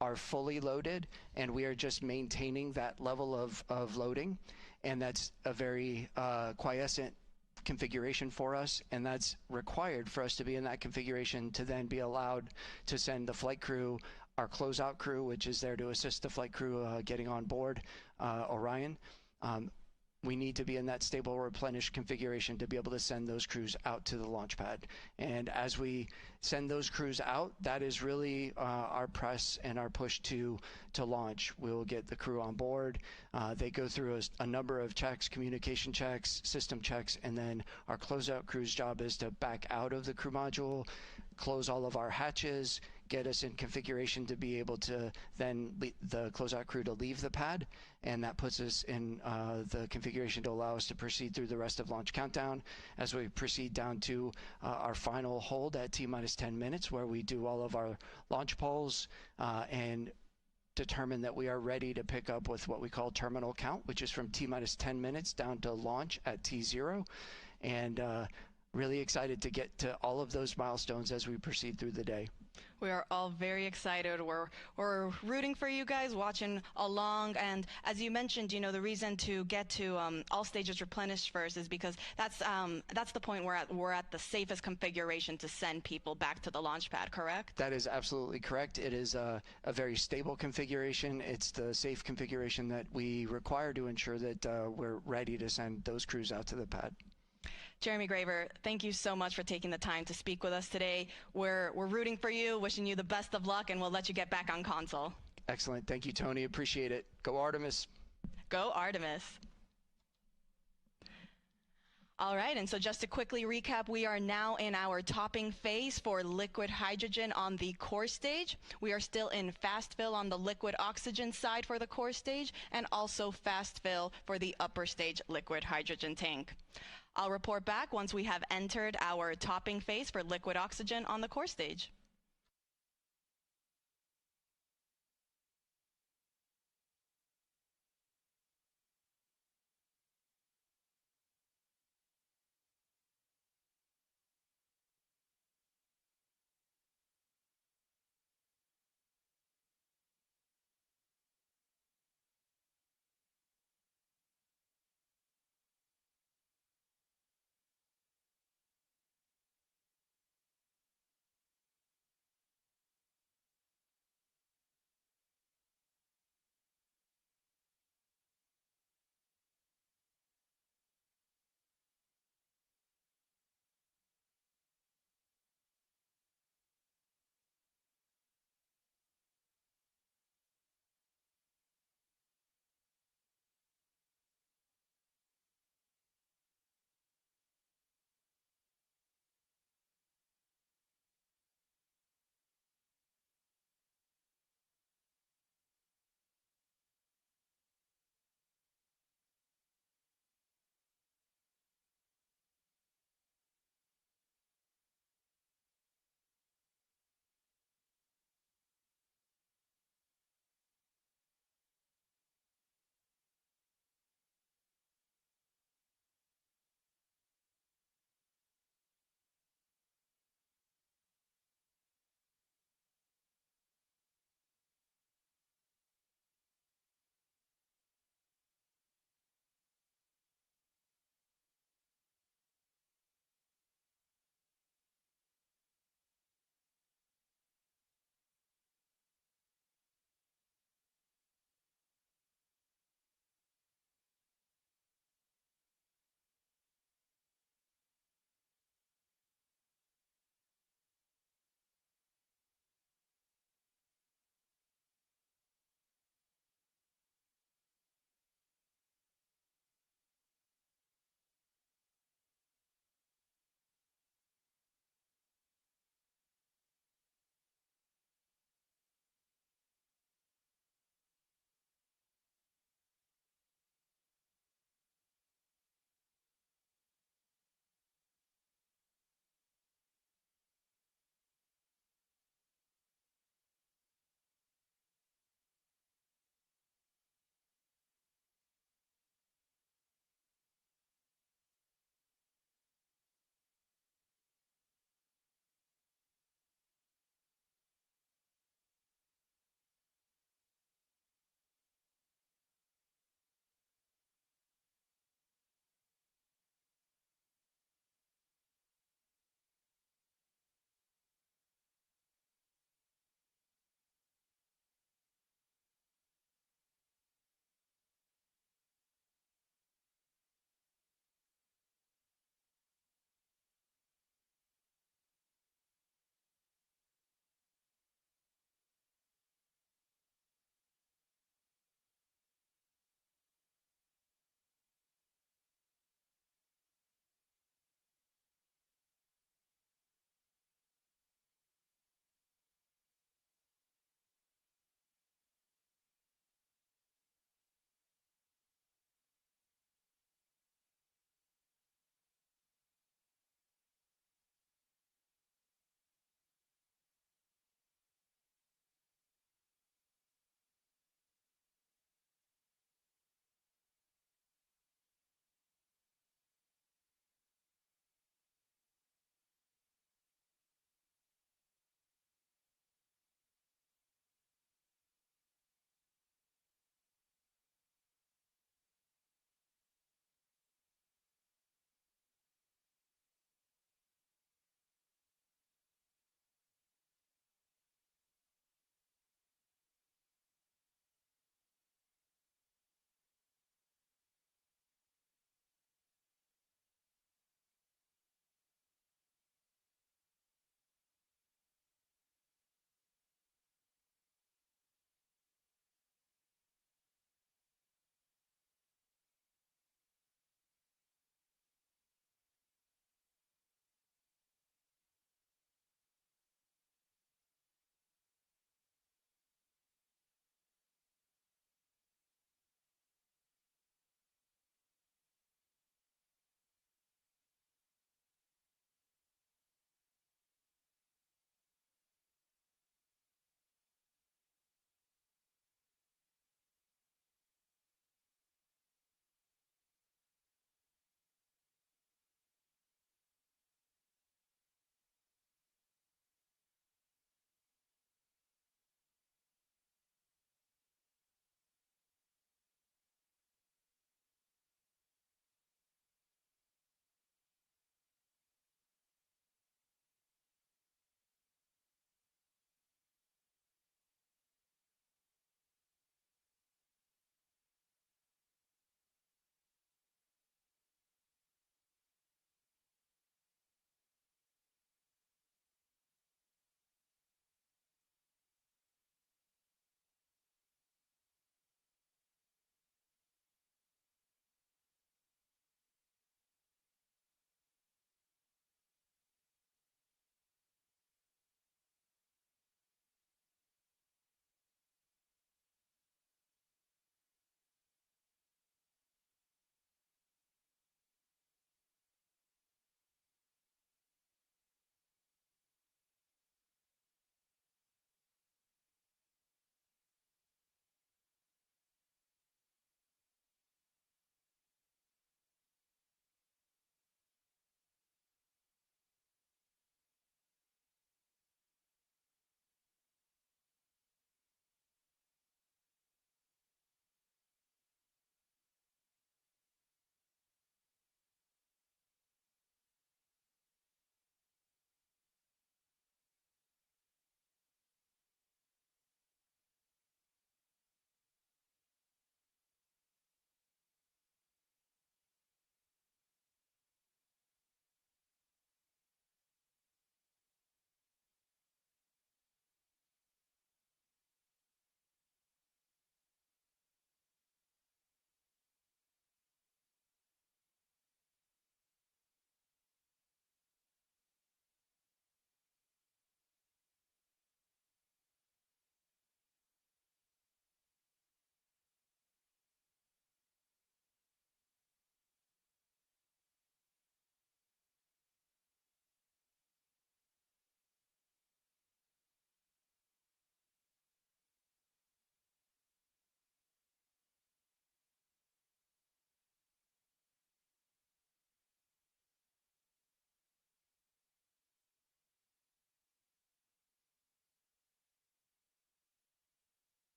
are fully loaded, and we are just maintaining that level of loading, and that's a very quiescent configuration for us, and that's required for us to be in that configuration to then be allowed to send the flight crew, our closeout crew, which is there to assist the flight crew getting on board Orion. We need to be in that stable replenish configuration to be able to send those crews out to the launch pad. And as we send those crews out, that is really our press and our push to launch. We'll get the crew on board. They go through a number of checks, communication checks, system checks, and then our closeout crew's job is to back out of the crew module, close all of our hatches, get us in configuration to be able to then the closeout crew to leave the pad, and that puts us in the configuration to allow us to proceed through the rest of launch countdown as we proceed down to our final hold at T-minus 10 minutes, where we do all of our launch polls and determine that we are ready to pick up with what we call terminal count, which is from T-minus 10 minutes down to launch at T0. And really excited to get to all of those milestones as we proceed through the day. We are all very excited. We're rooting for you guys, watching along. And as you mentioned, the reason to get to all stages replenished first is because that's the point where we're at the safest configuration to send people back to the launch pad, correct? That is absolutely correct. It is a very stable configuration. It's the safe configuration that we require to ensure that we're ready to send those crews out to the pad. Jeremy Graver, thank you so much for taking the time to speak with us today. We're rooting for you, wishing you the best of luck, and we'll let you get back on console. Excellent. Thank you, Tony. Appreciate it. Go Artemis. Go Artemis. All right, and so just to quickly recap, we are now in our topping phase for liquid hydrogen on the core stage. We are still in fast fill on the liquid oxygen side for the core stage, and also fast fill for the upper stage liquid hydrogen tank. I'll report back once we have entered our topping phase for liquid oxygen on the core stage.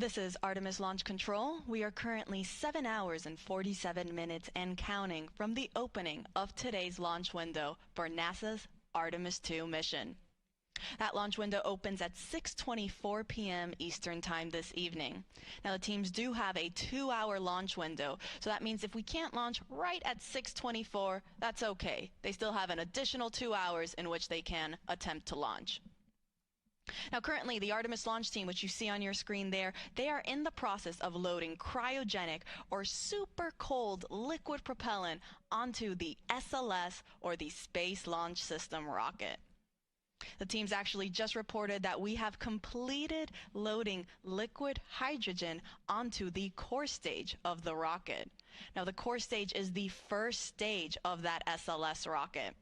This is Artemis Launch Control. We are currently 7 hours and 47 minutes and counting from the opening of today's launch window for NASA's Artemis II mission. That launch window opens at 6:24 p.m. Eastern Time this evening. Now, the teams do have a 2-hour launch window, so that means if we can't launch right at 6:24, that's okay. They still have an additional 2 hours in which they can attempt to launch. Now, currently, the Artemis launch team, which you see on your screen there, they are in the process of loading cryogenic or super cold liquid propellant onto the SLS, or the Space Launch System rocket. The teams actually just reported that we have completed loading liquid hydrogen onto the core stage of the rocket. Now, the core stage is the first stage of that SLS rocket.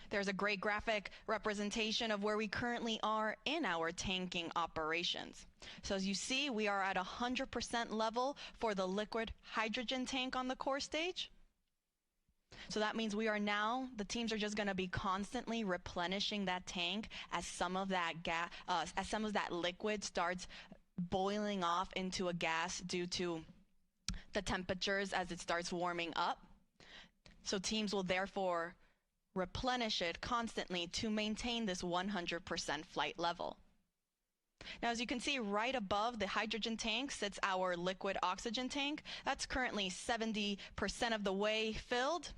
There's a great graphic representation of where we currently are in our tanking operations. So as you see, we are at 100% level for the liquid hydrogen tank on the core stage. So that means we are now, the teams are just going to be constantly replenishing that tank as some of that liquid starts boiling off into a gas due to the temperatures as it starts warming up. So teams will therefore replenish it constantly to maintain this 100% flight level. Now, as you can see, right above the hydrogen tank sits our liquid oxygen tank. That's currently 70% of the way filled.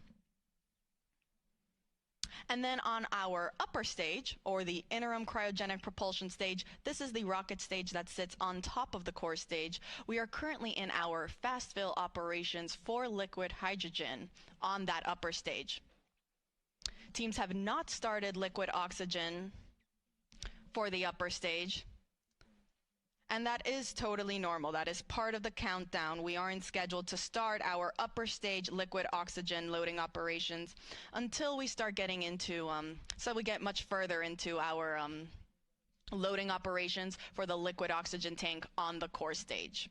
And then on our upper stage, or the interim cryogenic propulsion stage, this is the rocket stage that sits on top of the core stage. We are currently in our fast fill operations for liquid hydrogen on that upper stage. Teams have not started liquid oxygen for the upper stage, and that is totally normal. That is part of the countdown. We aren't scheduled to start our upper stage liquid oxygen loading operations until we start getting into, so we get much further into our loading operations for the liquid oxygen tank on the core stage.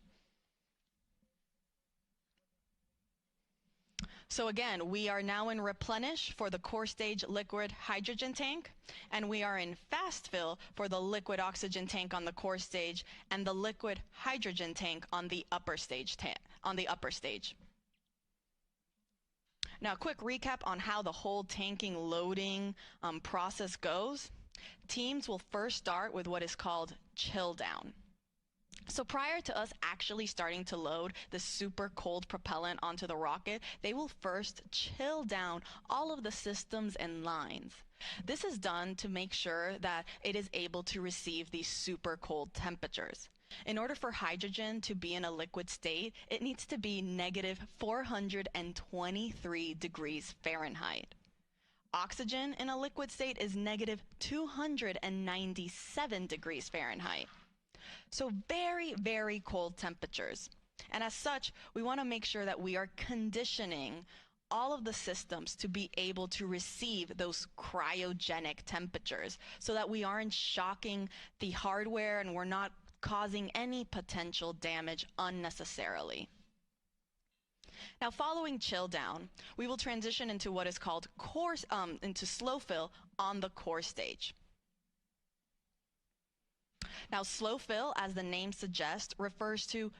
So again, we are now in replenish for the core stage liquid hydrogen tank, and we are in fast fill for the liquid oxygen tank on the core stage and the liquid hydrogen tank on the upper stage. Now, a quick recap on how the whole tanking loading process goes. Teams will first start with what is called chill down. So prior to us actually starting to load the super cold propellant onto the rocket, they will first chill down all of the systems and lines. This is done to make sure that it is able to receive these super cold temperatures. In order for hydrogen to be in a liquid state, it needs to be negative 423 degrees Fahrenheit. Oxygen in a liquid state is negative 297 degrees Fahrenheit. So very, very cold temperatures. And as such, we want to make sure that we are conditioning all of the systems to be able to receive those cryogenic temperatures so that we aren't shocking the hardware and we're not causing any potential damage unnecessarily. Now, following chill down, we will transition into what is called into slow fill on the core stage. Now, slow fill, as the name suggests, refers to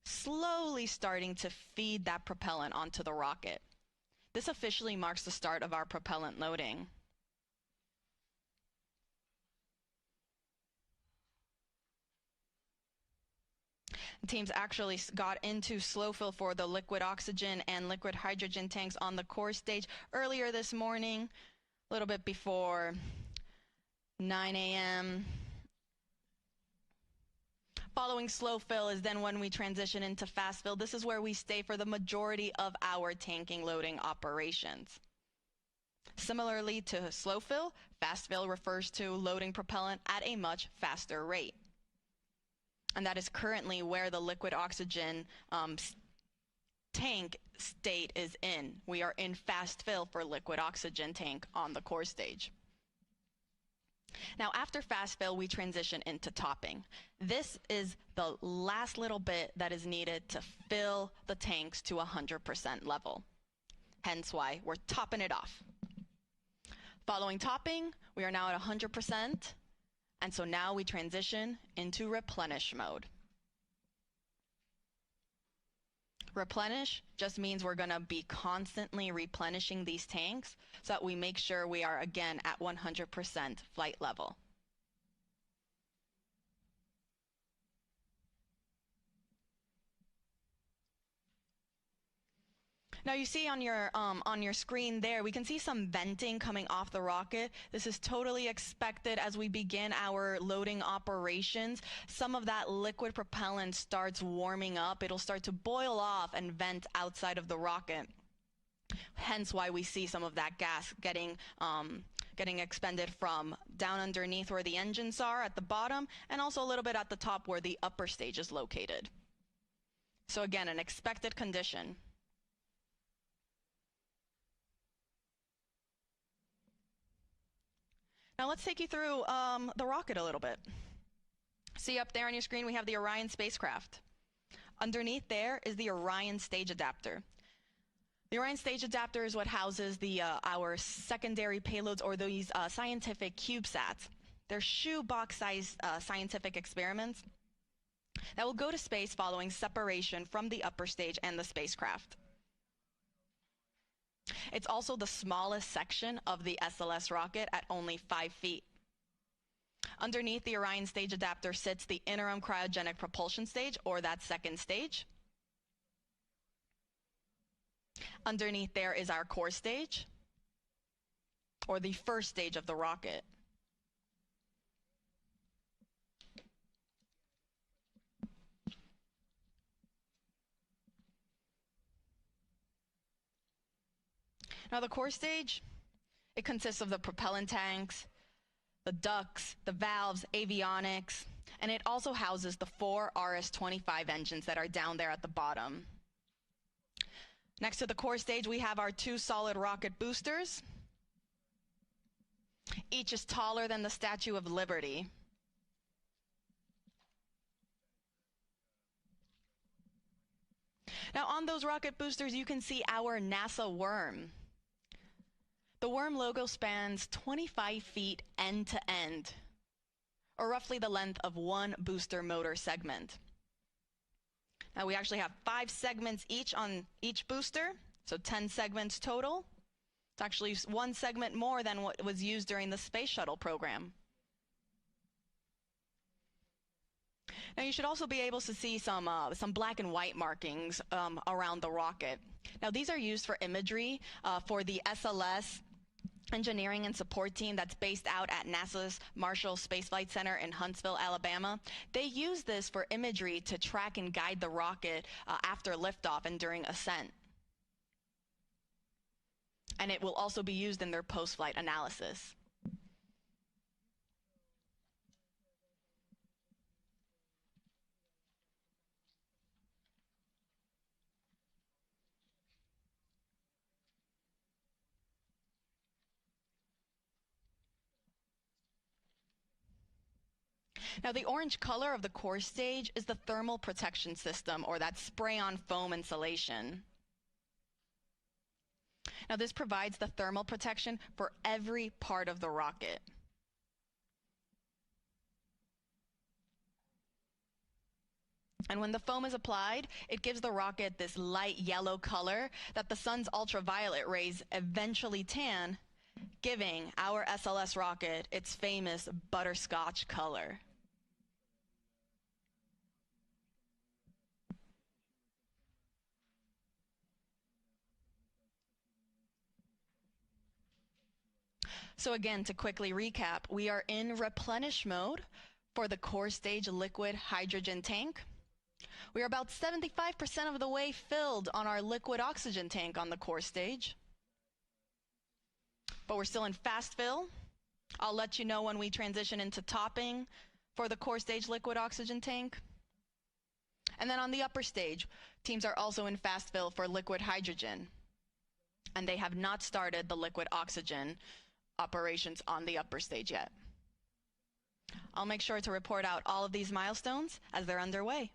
slowly starting to feed that propellant onto the rocket. This officially marks the start of our propellant loading. Teams actually got into slow fill for the liquid oxygen and liquid hydrogen tanks on the core stage earlier this morning, a little bit before 9 a.m. Following slow fill is then when we transition into fast fill. This is where we stay for the majority of our tanking loading operations. Similarly to slow fill, fast fill refers to loading propellant at a much faster rate. And that is currently where the liquid oxygen tank state is in. We are in fast fill for liquid oxygen tank on the core stage. Now, after fast fill, we transition into topping. This is the last little bit that is needed to fill the tanks to 100% level. Hence why we're topping it off. Following topping, we are now at 100%. And so now we transition into replenish mode. Replenish just means we're going to be constantly replenishing these tanks so that we make sure we are again at 100% flight level. Now you see on your screen there, we can see some venting coming off the rocket. This is totally expected as we begin our loading operations. Some of that liquid propellant starts warming up. It'll start to boil off and vent outside of the rocket. Hence why we see some of that gas getting expended from down underneath where the engines are at the bottom, and also a little bit at the top where the upper stage is located. So again, an expected condition. Now let's take you through the rocket a little bit. See up there on your screen we have the Orion spacecraft. Underneath there is the Orion stage adapter. The Orion stage adapter is what houses our secondary payloads, or these scientific CubeSats. They're shoebox-sized scientific experiments that will go to space following separation from the upper stage and the spacecraft. It's also the smallest section of the SLS rocket at only 5 feet. Underneath the Orion stage adapter sits the interim cryogenic propulsion stage, or that second stage. Underneath there is our core stage, or the first stage of the rocket. Now the core stage, it consists of the propellant tanks, the ducts, the valves, avionics, and it also houses the 4 RS-25 engines that are down there at the bottom. Next to the core stage, we have our 2 solid rocket boosters. Each is taller than the Statue of Liberty. Now on those rocket boosters, you can see our NASA worm. The worm logo spans 25 feet end to end, or roughly the length of 1 booster motor segment. Now we actually have 5 segments each on each booster, so 10 segments total. It's actually 1 segment more than what was used during the space shuttle program. Now you should also be able to see some black and white markings around the rocket. Now these are used for imagery for the SLS engineering and support team that's based out at NASA's Marshall Space Flight Center in Huntsville, Alabama. They use this for imagery to track and guide the rocket after liftoff and during ascent. And it will also be used in their post-flight analysis. Now the orange color of the core stage is the thermal protection system, or that spray-on foam insulation. Now this provides the thermal protection for every part of the rocket. And when the foam is applied, it gives the rocket this light yellow color that the sun's ultraviolet rays eventually tan, giving our SLS rocket its famous butterscotch color. So again, to quickly recap, we are in replenish mode for the core stage liquid hydrogen tank. We are about 75% of the way filled on our liquid oxygen tank on the core stage. But we're still in fast fill. I'll let you know when we transition into topping for the core stage liquid oxygen tank. And then on the upper stage, teams are also in fast fill for liquid hydrogen. And they have not started the liquid oxygen operations on the upper stage yet. I'll make sure to report out all of these milestones as they're underway.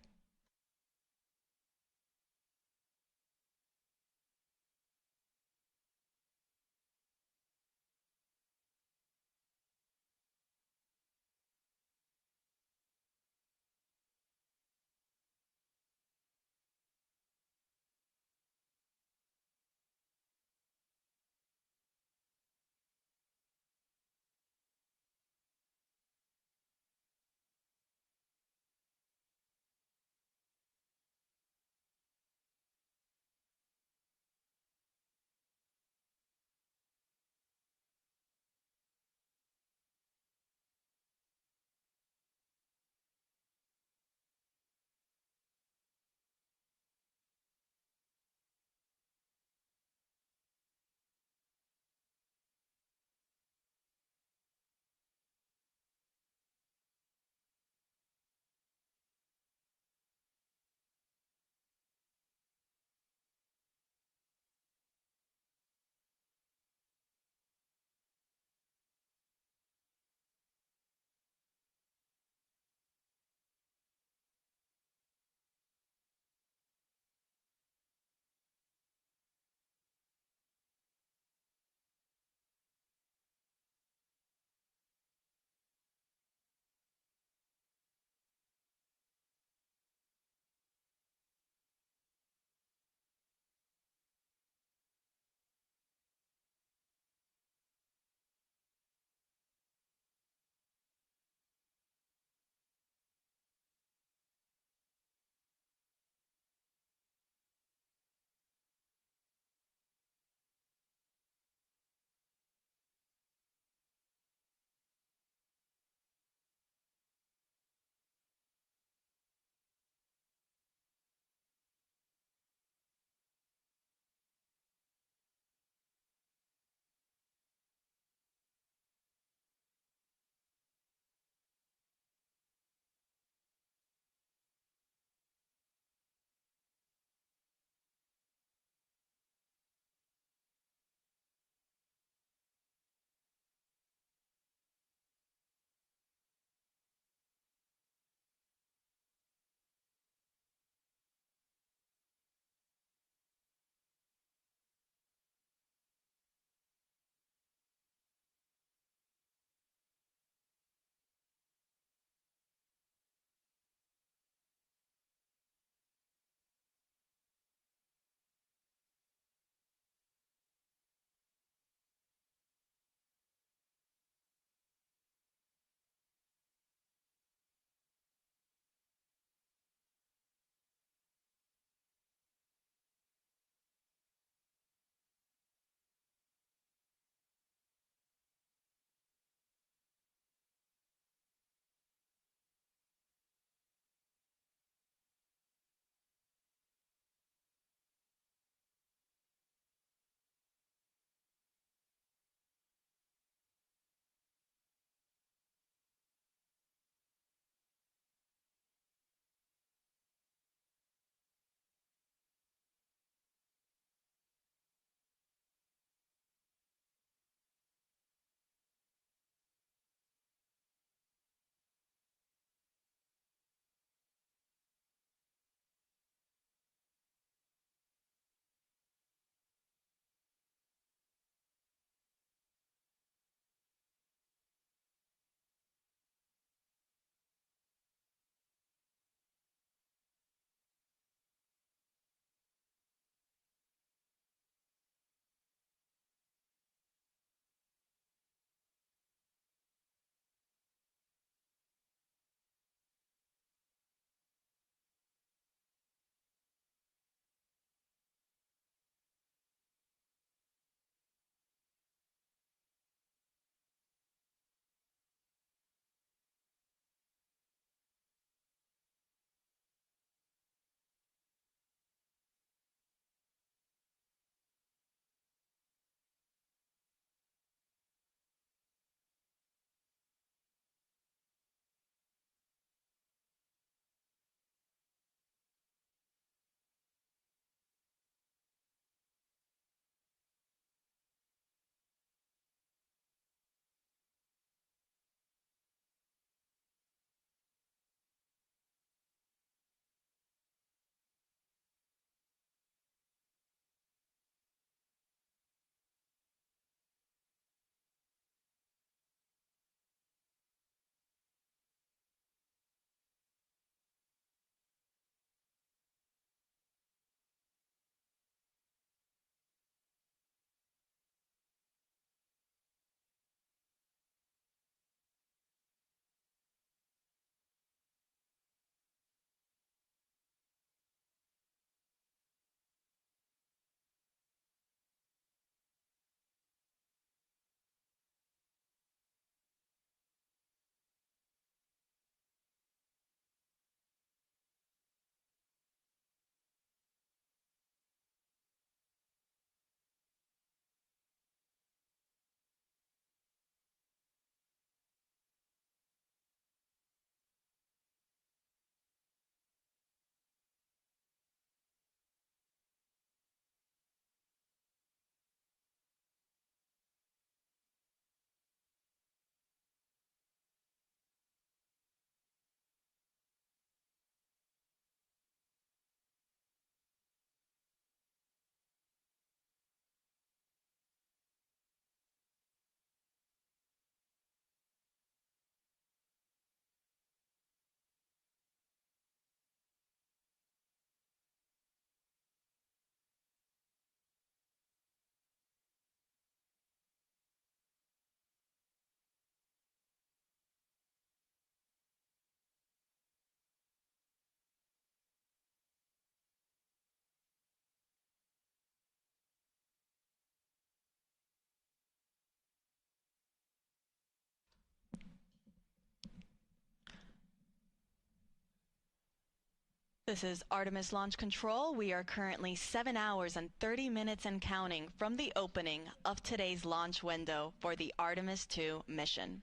This is Artemis Launch Control. We are currently 7 hours and 30 minutes and counting from the opening of today's launch window for the Artemis II mission.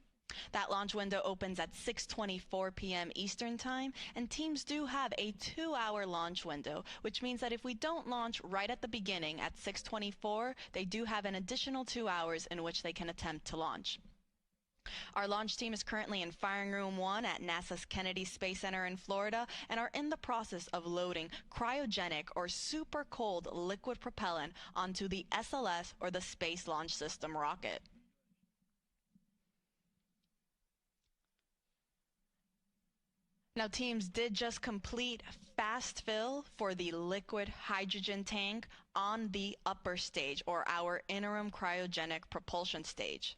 That launch window opens at 6:24 p.m. Eastern Time, and teams do have a 2-hour launch window, which means that if we don't launch right at the beginning at 6:24, they do have an additional 2 hours in which they can attempt to launch. Our launch team is currently in Firing Room 1 at NASA's Kennedy Space Center in Florida and are in the process of loading cryogenic or super cold liquid propellant onto the SLS or the Space Launch System rocket. Now, teams did just complete fast fill for the liquid hydrogen tank on the upper stage, or our interim cryogenic propulsion stage.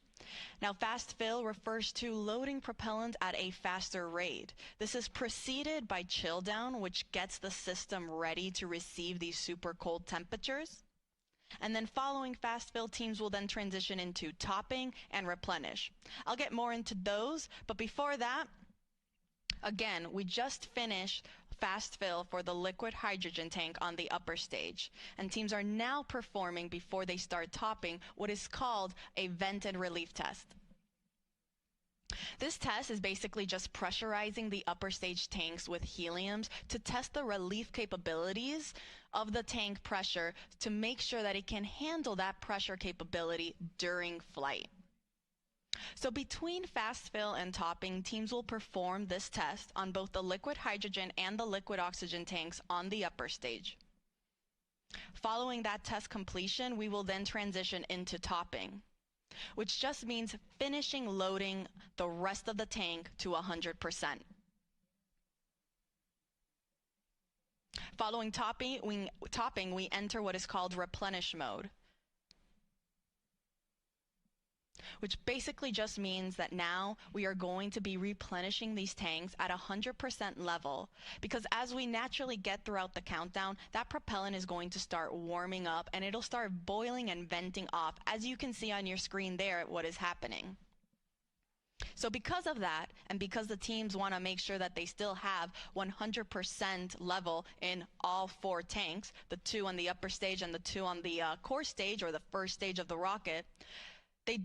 Now, fast fill refers to loading propellant at a faster rate. This is preceded by chill down, which gets the system ready to receive these super cold temperatures. And then following fast fill, teams will then transition into topping and replenish. I'll get more into those, but before that, again, we just finished fast fill for the liquid hydrogen tank on the upper stage, and teams are now performing, before they start topping, what is called a vented relief test. This test is basically just pressurizing the upper stage tanks with heliums to test the relief capabilities of the tank pressure to make sure that it can handle that pressure capability during flight. So between fast fill and topping, teams will perform this test on both the liquid hydrogen and the liquid oxygen tanks on the upper stage. Following that test completion, we will then transition into topping, which just means finishing loading the rest of the tank to 100%. Following topping, we enter what is called replenish mode, which basically just means that now we are going to be replenishing these tanks at 100% level, because as we naturally get throughout the countdown, that propellant is going to start warming up and it'll start boiling and venting off, as you can see on your screen there what is happening. So because of that, and because the teams want to make sure that they still have 100% level in all 4 tanks, the 2 on the upper stage and the 2 on the core stage, or the first stage of the rocket, they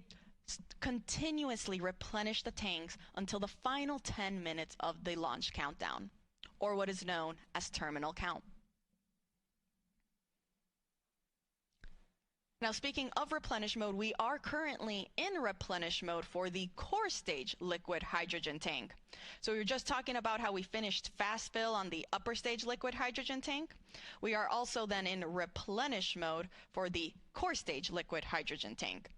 continuously replenish the tanks until the final 10 minutes of the launch countdown, or what is known as terminal count. Now, speaking of replenish mode, we are currently in replenish mode for the core stage liquid hydrogen tank. So we were just talking about how we finished fast fill on the upper stage liquid hydrogen tank. We are also then in replenish mode for the core stage liquid hydrogen tank.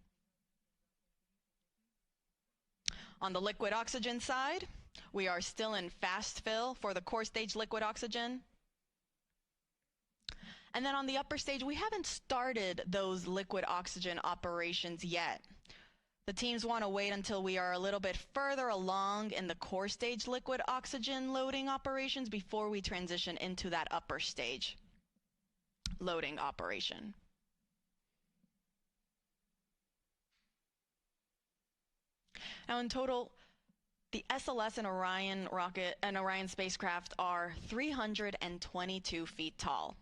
On the liquid oxygen side, we are still in fast fill for the core stage liquid oxygen. And then on the upper stage, we haven't started those liquid oxygen operations yet. The teams want to wait until we are a little bit further along in the core stage liquid oxygen loading operations before we transition into that upper stage loading operation. Now, in total, the SLS and Orion rocket and Orion spacecraft are 322 feet tall.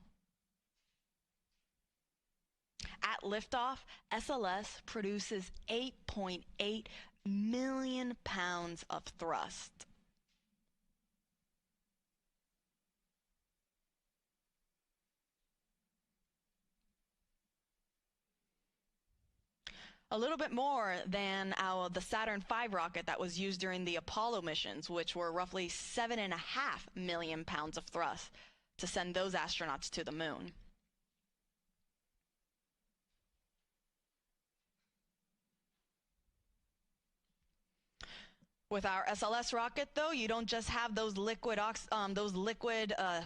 At liftoff, SLS produces 8.8 million pounds of thrust. A little bit more than the Saturn V rocket that was used during the Apollo missions, which were roughly 7.5 million pounds of thrust to send those astronauts to the moon. With our SLS rocket, though, you don't just have those liquid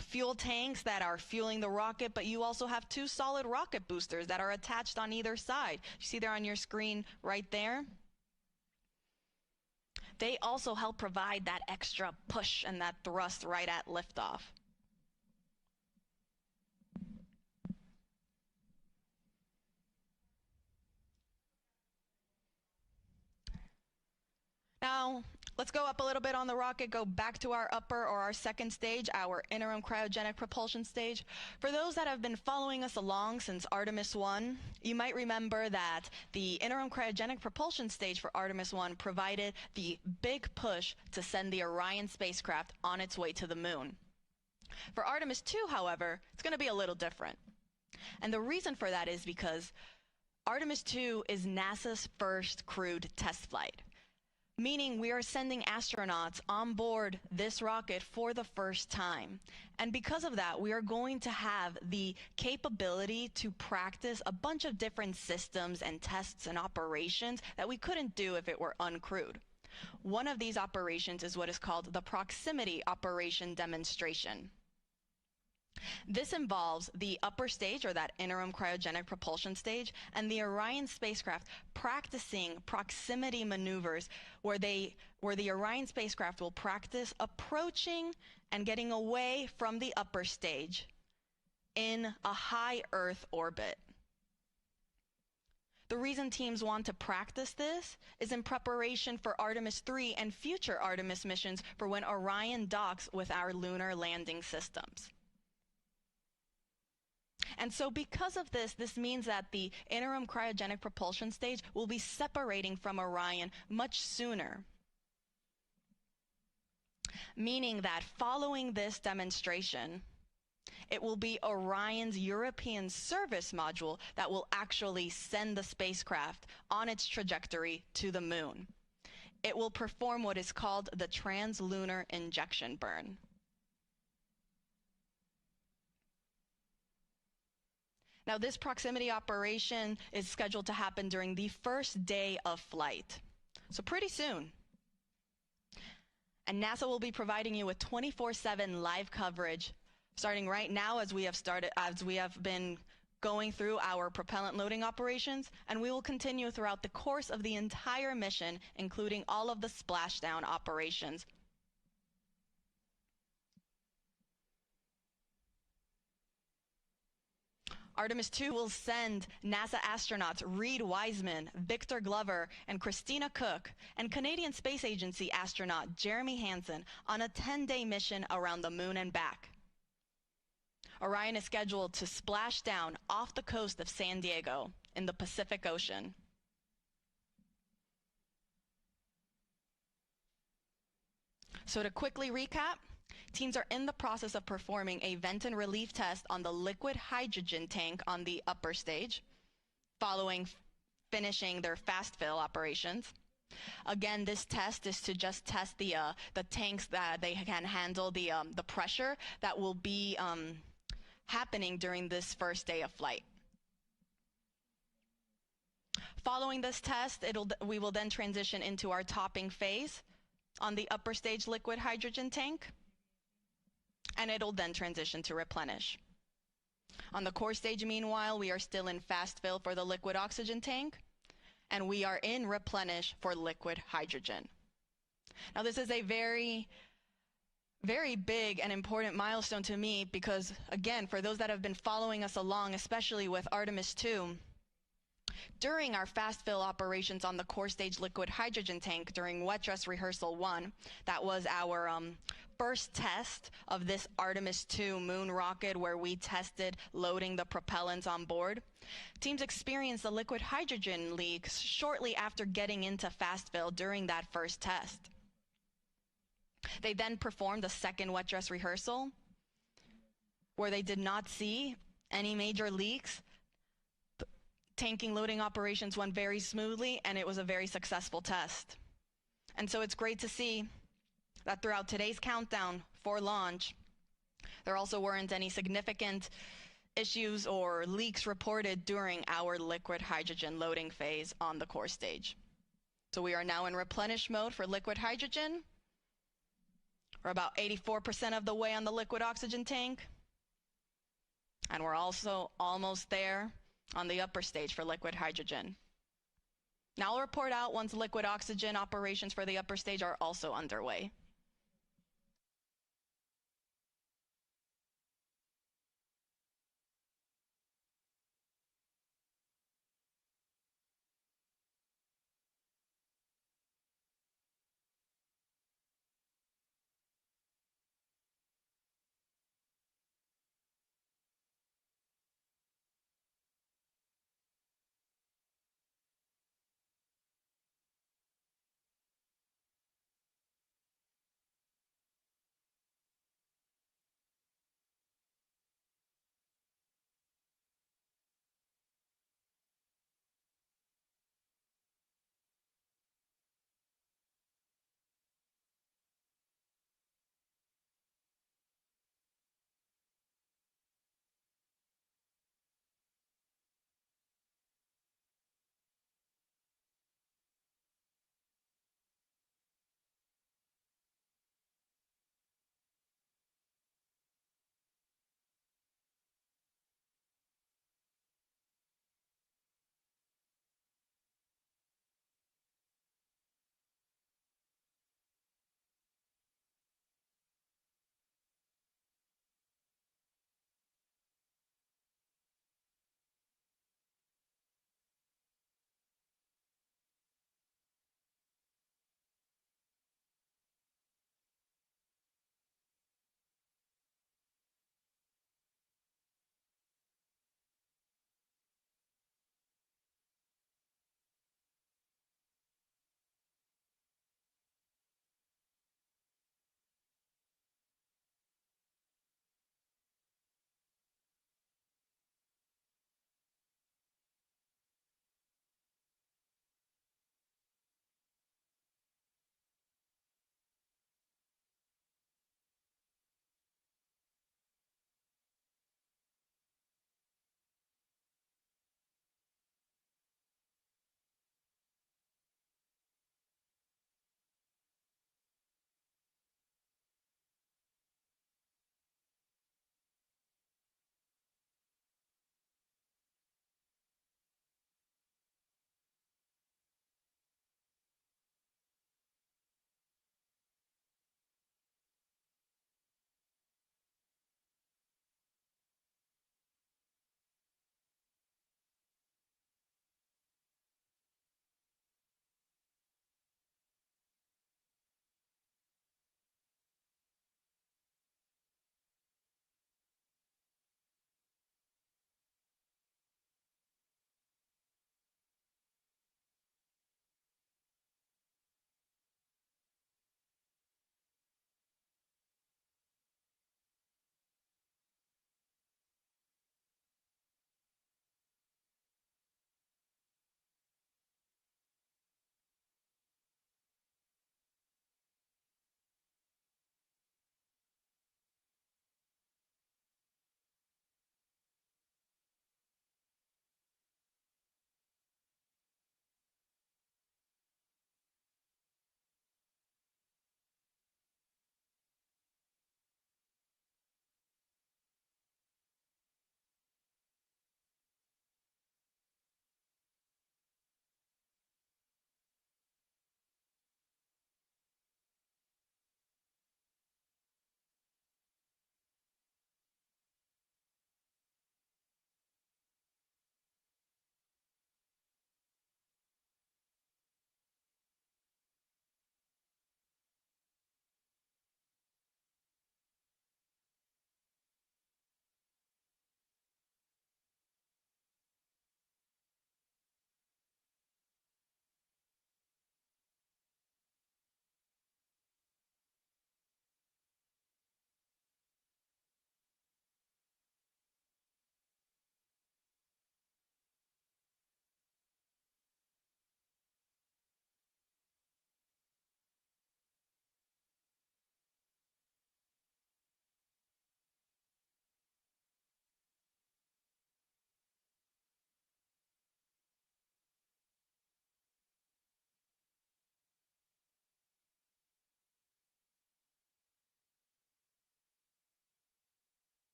fuel tanks that are fueling the rocket, but you also have 2 solid rocket boosters that are attached on either side. You see there on your screen right there? They also help provide that extra push and that thrust right at liftoff. Now, Let's go up a little bit on the rocket, go back to our upper or our second stage, our interim cryogenic propulsion stage. For those that have been following us along since Artemis I, you might remember that the interim cryogenic propulsion stage for Artemis I provided the big push to send the Orion spacecraft on its way to the moon. For Artemis II, however, it's going to be a little different. And the reason for that is because Artemis II is NASA's first crewed test flight, meaning we are sending astronauts on board this rocket for the first time. And because of that, we are going to have the capability to practice a bunch of different systems and tests and operations that we couldn't do if it were uncrewed. One of these operations is what is called the proximity operation demonstration. This involves the upper stage, or that interim cryogenic propulsion stage, and the Orion spacecraft practicing proximity maneuvers where the Orion spacecraft will practice approaching and getting away from the upper stage in a high Earth orbit. The reason teams want to practice this is in preparation for Artemis III and future Artemis missions for when Orion docks with our lunar landing systems. And so because of this, this means that the interim cryogenic propulsion stage will be separating from Orion much sooner. Meaning that following this demonstration, it will be Orion's European service module that will actually send the spacecraft on its trajectory to the moon. It will perform what is called the translunar injection burn. Now, this proximity operation is scheduled to happen during the first day of flight, so pretty soon. And NASA will be providing you with 24/7 live coverage, starting right now as we have been going through our propellant loading operations, and we will continue throughout the course of the entire mission, including all of the splashdown operations. Artemis II will send NASA astronauts Reed Wiseman, Victor Glover, and Christina Cook, and Canadian Space Agency astronaut Jeremy Hansen on a 10-day mission around the moon and back. Orion is scheduled to splash down off the coast of San Diego in the Pacific Ocean. So to quickly recap, teams are in the process of performing a vent and relief test on the liquid hydrogen tank on the upper stage, following finishing their fast fill operations. Again, this test is to just test the tanks that they can handle the pressure that will be happening during this first day of flight. Following this test, we will then transition into our topping phase on the upper stage liquid hydrogen tank, and it'll then transition to replenish. On the core stage, meanwhile, we are still in fast fill for the liquid oxygen tank, and we are in replenish for liquid hydrogen. Now, this is a very, very big and important milestone to me because, again, for those that have been following us along, especially with Artemis II, during our fast fill operations on the core stage liquid hydrogen tank during wet dress rehearsal 1, that was our first test of this Artemis II moon rocket where we tested loading the propellants on board. Teams experienced the liquid hydrogen leaks shortly after getting into fast fill during that first test. They then performed a second wet dress rehearsal where they did not see any major leaks. Tanking loading operations went very smoothly, and it was a very successful test. And so it's great to see that throughout today's countdown for launch, there also weren't any significant issues or leaks reported during our liquid hydrogen loading phase on the core stage. So we are now in replenish mode for liquid hydrogen. We're about 84% of the way on the liquid oxygen tank. And we're also almost there on the upper stage for liquid hydrogen. Now I'll report out once liquid oxygen operations for the upper stage are also underway.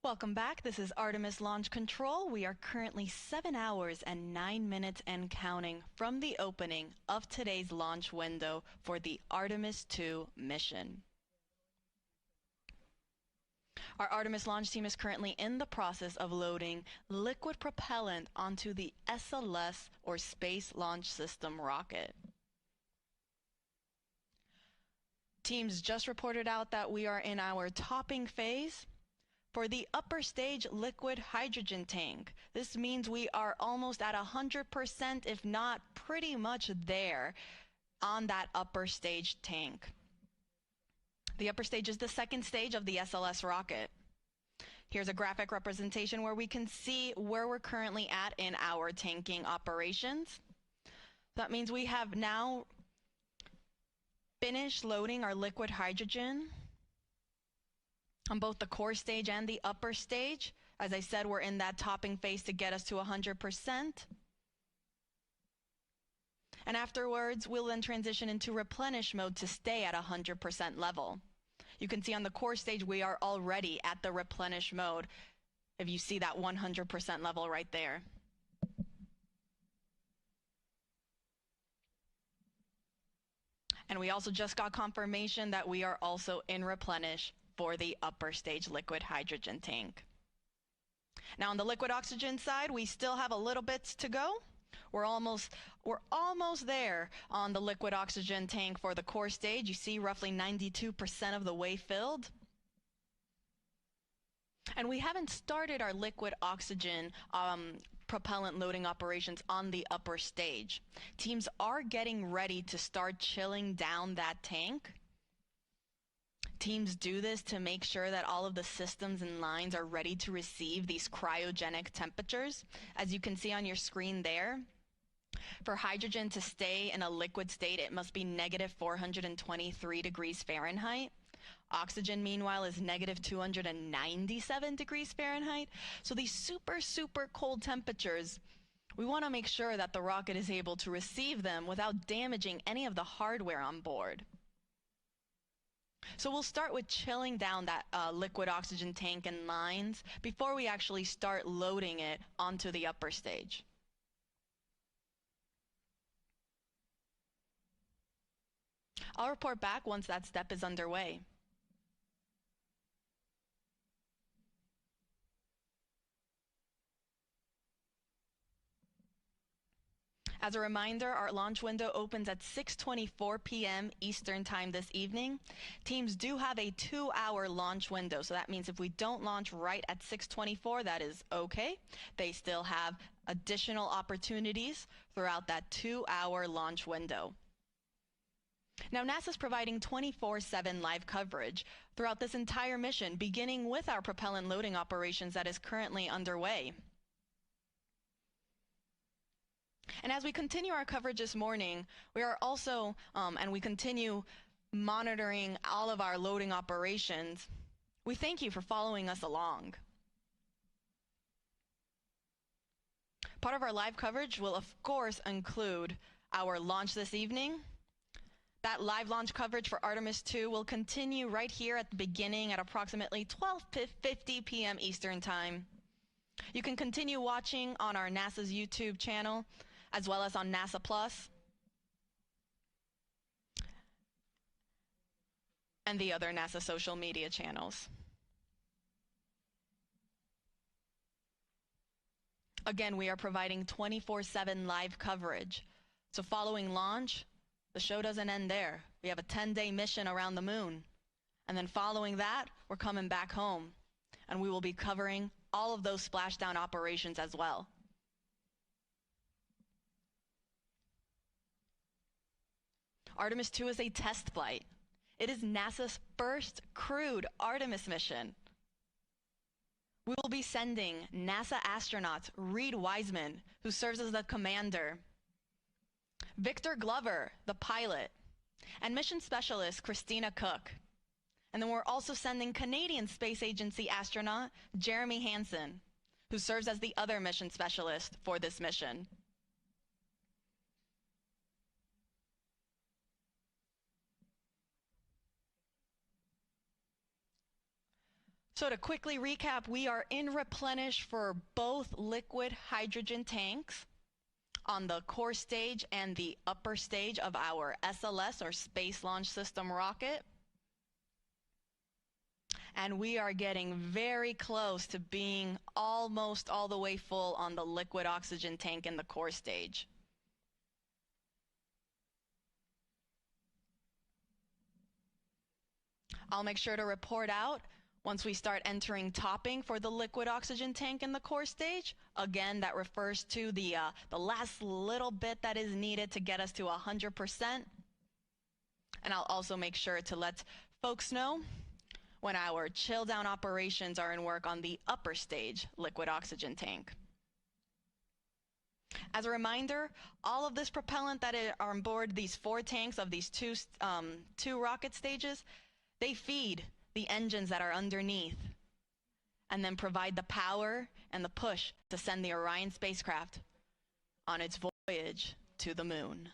Welcome back. This is Artemis Launch Control. We are currently 7 hours and 9 minutes and counting from the opening of today's launch window for the Artemis II mission. Our Artemis launch team is currently in the process of loading liquid propellant onto the SLS, or Space Launch System rocket. Teams just reported out that we are in our topping phase. For the upper stage liquid hydrogen tank, this means we are almost at 100%, if not pretty much there on that upper stage tank. The upper stage is the second stage of the SLS rocket. Here's a graphic representation where we can see where we're currently at in our tanking operations. That means we have now finished loading our liquid hydrogen on both the core stage and the upper stage. As I said, we're in that topping phase to get us to 100%. And afterwards, we'll then transition into replenish mode to stay at 100% level. You can see on the core stage, we are already at the replenish mode, if you see that 100% level right there. And we also just got confirmation that we are also in replenish for the upper stage liquid hydrogen tank. Now on the liquid oxygen side, we still have a little bit to go. We're almost there on the liquid oxygen tank for the core stage. You see roughly 92% of the way filled. And we haven't started our liquid oxygen propellant loading operations on the upper stage. Teams are getting ready to start chilling down that tank. Teams do this to make sure that all of the systems and lines are ready to receive these cryogenic temperatures. As you can see on your screen there, for hydrogen to stay in a liquid state, it must be negative 423 degrees Fahrenheit. Oxygen, meanwhile, is negative 297 degrees Fahrenheit. So these super, super cold temperatures, we want to make sure that the rocket is able to receive them without damaging any of the hardware on board. So we'll start with chilling down that liquid oxygen tank and lines before we actually start loading it onto the upper stage. I'll report back once that step is underway. As a reminder, our launch window opens at 6:24 p.m. Eastern Time this evening. Teams do have a 2-hour launch window, so that means if we don't launch right at 6:24, that is okay. They still have additional opportunities throughout that 2-hour launch window. Now, NASA's providing 24/7 live coverage throughout this entire mission, beginning with our propellant loading operations that is currently underway. And as we continue our coverage this morning, we are also, and we continue monitoring all of our loading operations, we thank you for following us along. Part of our live coverage will, of course, include our launch this evening. That live launch coverage for Artemis II will continue right here at the beginning at approximately 12:50 p.m. Eastern Time. You can continue watching on our NASA's YouTube channel, as well as on NASA Plus and the other NASA social media channels. Again, we are providing 24/7 live coverage. So following launch, the show doesn't end there. We have a 10-day mission around the moon. And then following that, we're coming back home. And we will be covering all of those splashdown operations as well. Artemis II is a test flight. It is NASA's first crewed Artemis mission. We will be sending NASA astronauts Reed Wiseman, who serves as the commander, Victor Glover, the pilot, and mission specialist Christina Cook. And then we're also sending Canadian Space Agency astronaut Jeremy Hansen, who serves as the other mission specialist for this mission. So to quickly recap, we are in replenish for both liquid hydrogen tanks on the core stage and the upper stage of our SLS, or Space Launch System rocket. And we are getting very close to being almost all the way full on the liquid oxygen tank in the core stage. I'll make sure to report out once we start entering topping for the liquid oxygen tank in the core stage. Again, that refers to the last little bit that is needed to get us to 100%. And I'll also make sure to let folks know when our chill down operations are in work on the upper stage liquid oxygen tank. As a reminder, all of this propellant that are on board these 4 tanks of these two rocket stages, they feed the engines that are underneath and then provide the power and the push to send the Orion spacecraft on its voyage to the moon.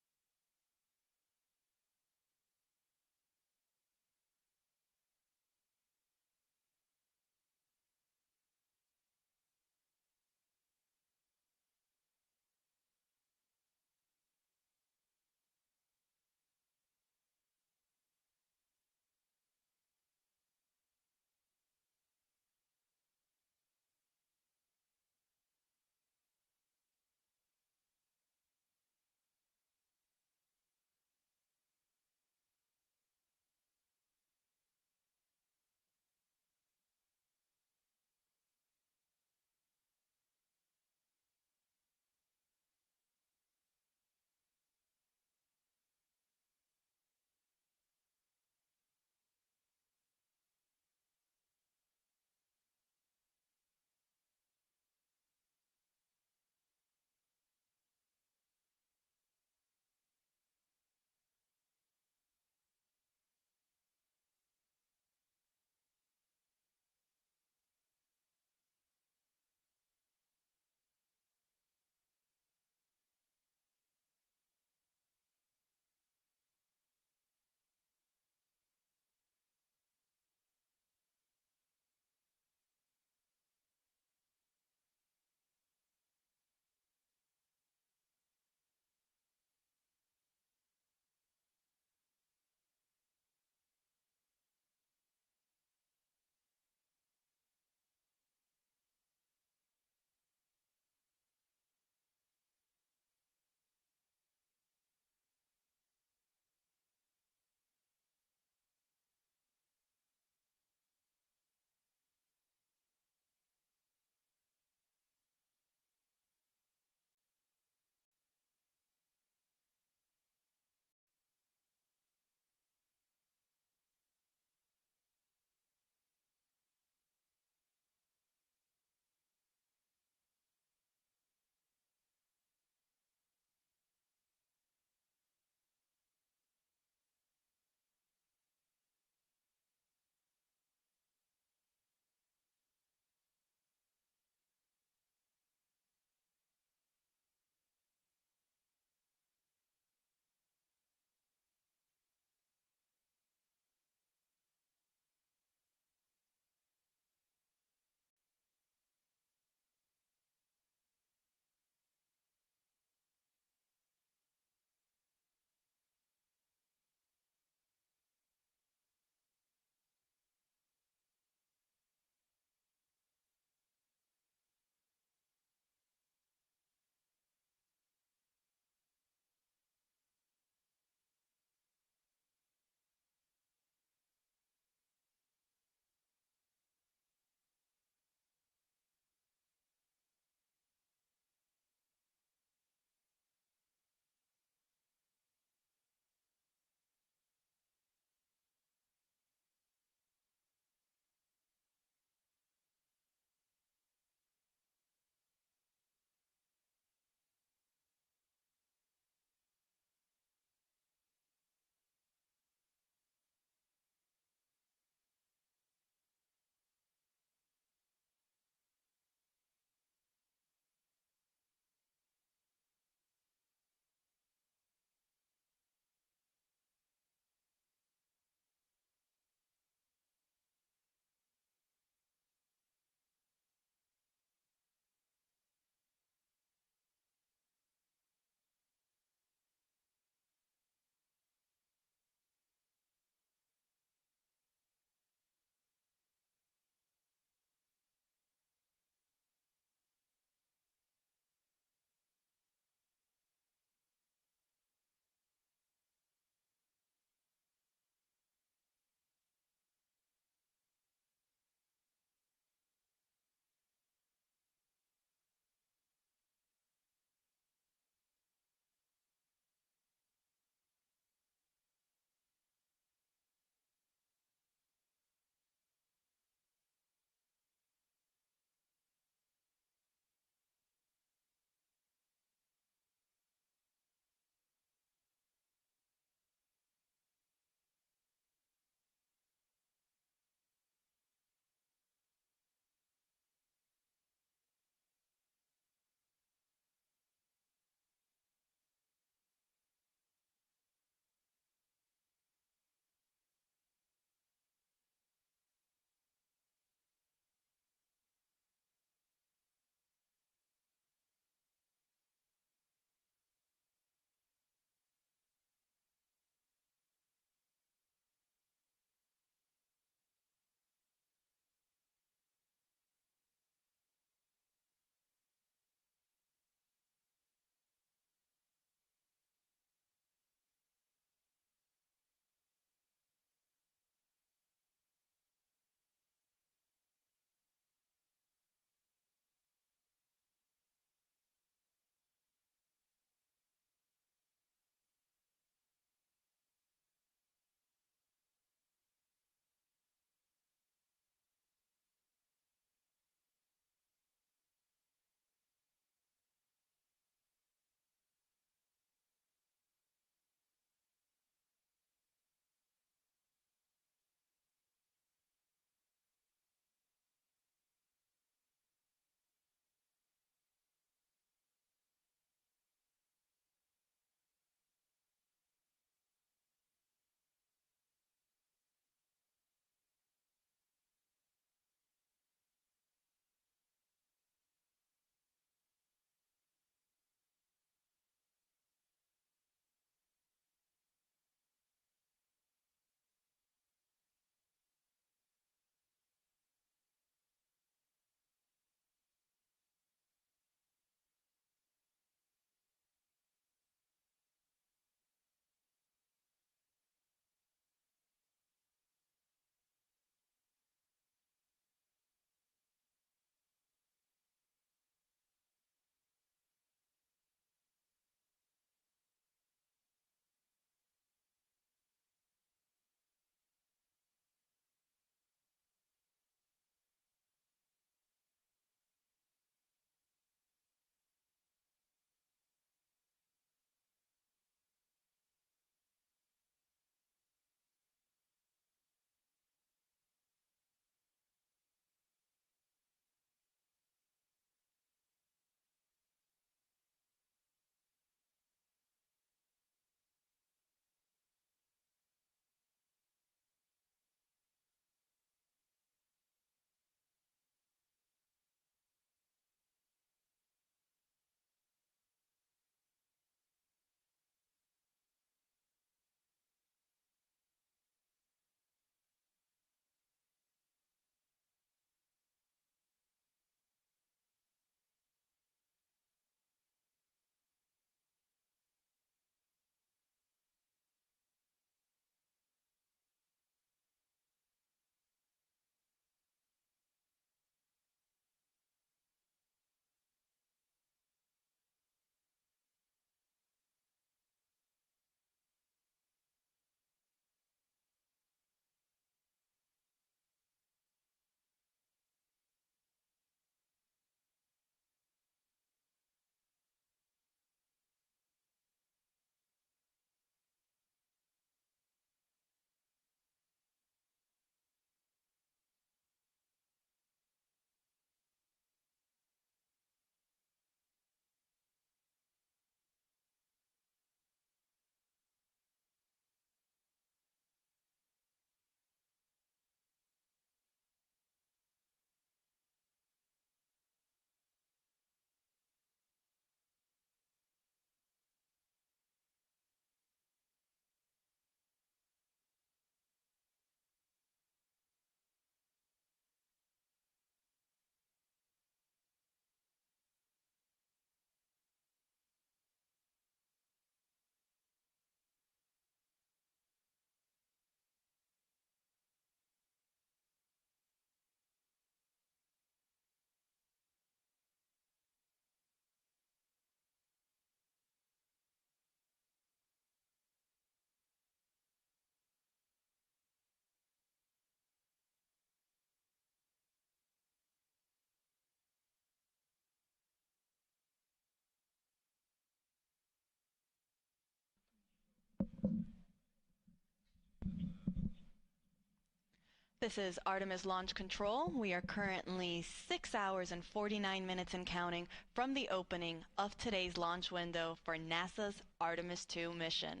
This is Artemis Launch Control. We are currently 6 hours and 49 minutes and counting from the opening of today's launch window for NASA's Artemis II mission.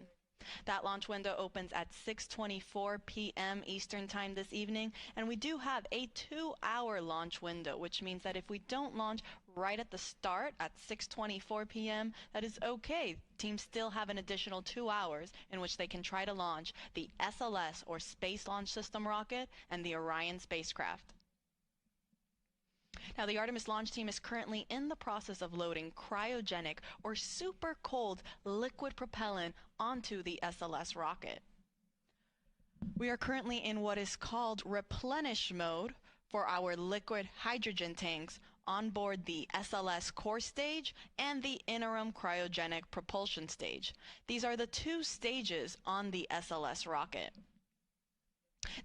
That launch window opens at 6:24 p.m. Eastern Time this evening, and we do have a 2-hour launch window, which means that if we don't launch right at the start at 6:24 p.m., that is okay. Teams still have an additional 2 hours in which they can try to launch the SLS, or Space Launch System rocket, and the Orion spacecraft. Now, the Artemis launch team is currently in the process of loading cryogenic or super cold liquid propellant onto the SLS rocket. We are currently in what is called replenish mode for our liquid hydrogen tanks on board the SLS core stage and the interim cryogenic propulsion stage. These are the two stages on the SLS rocket.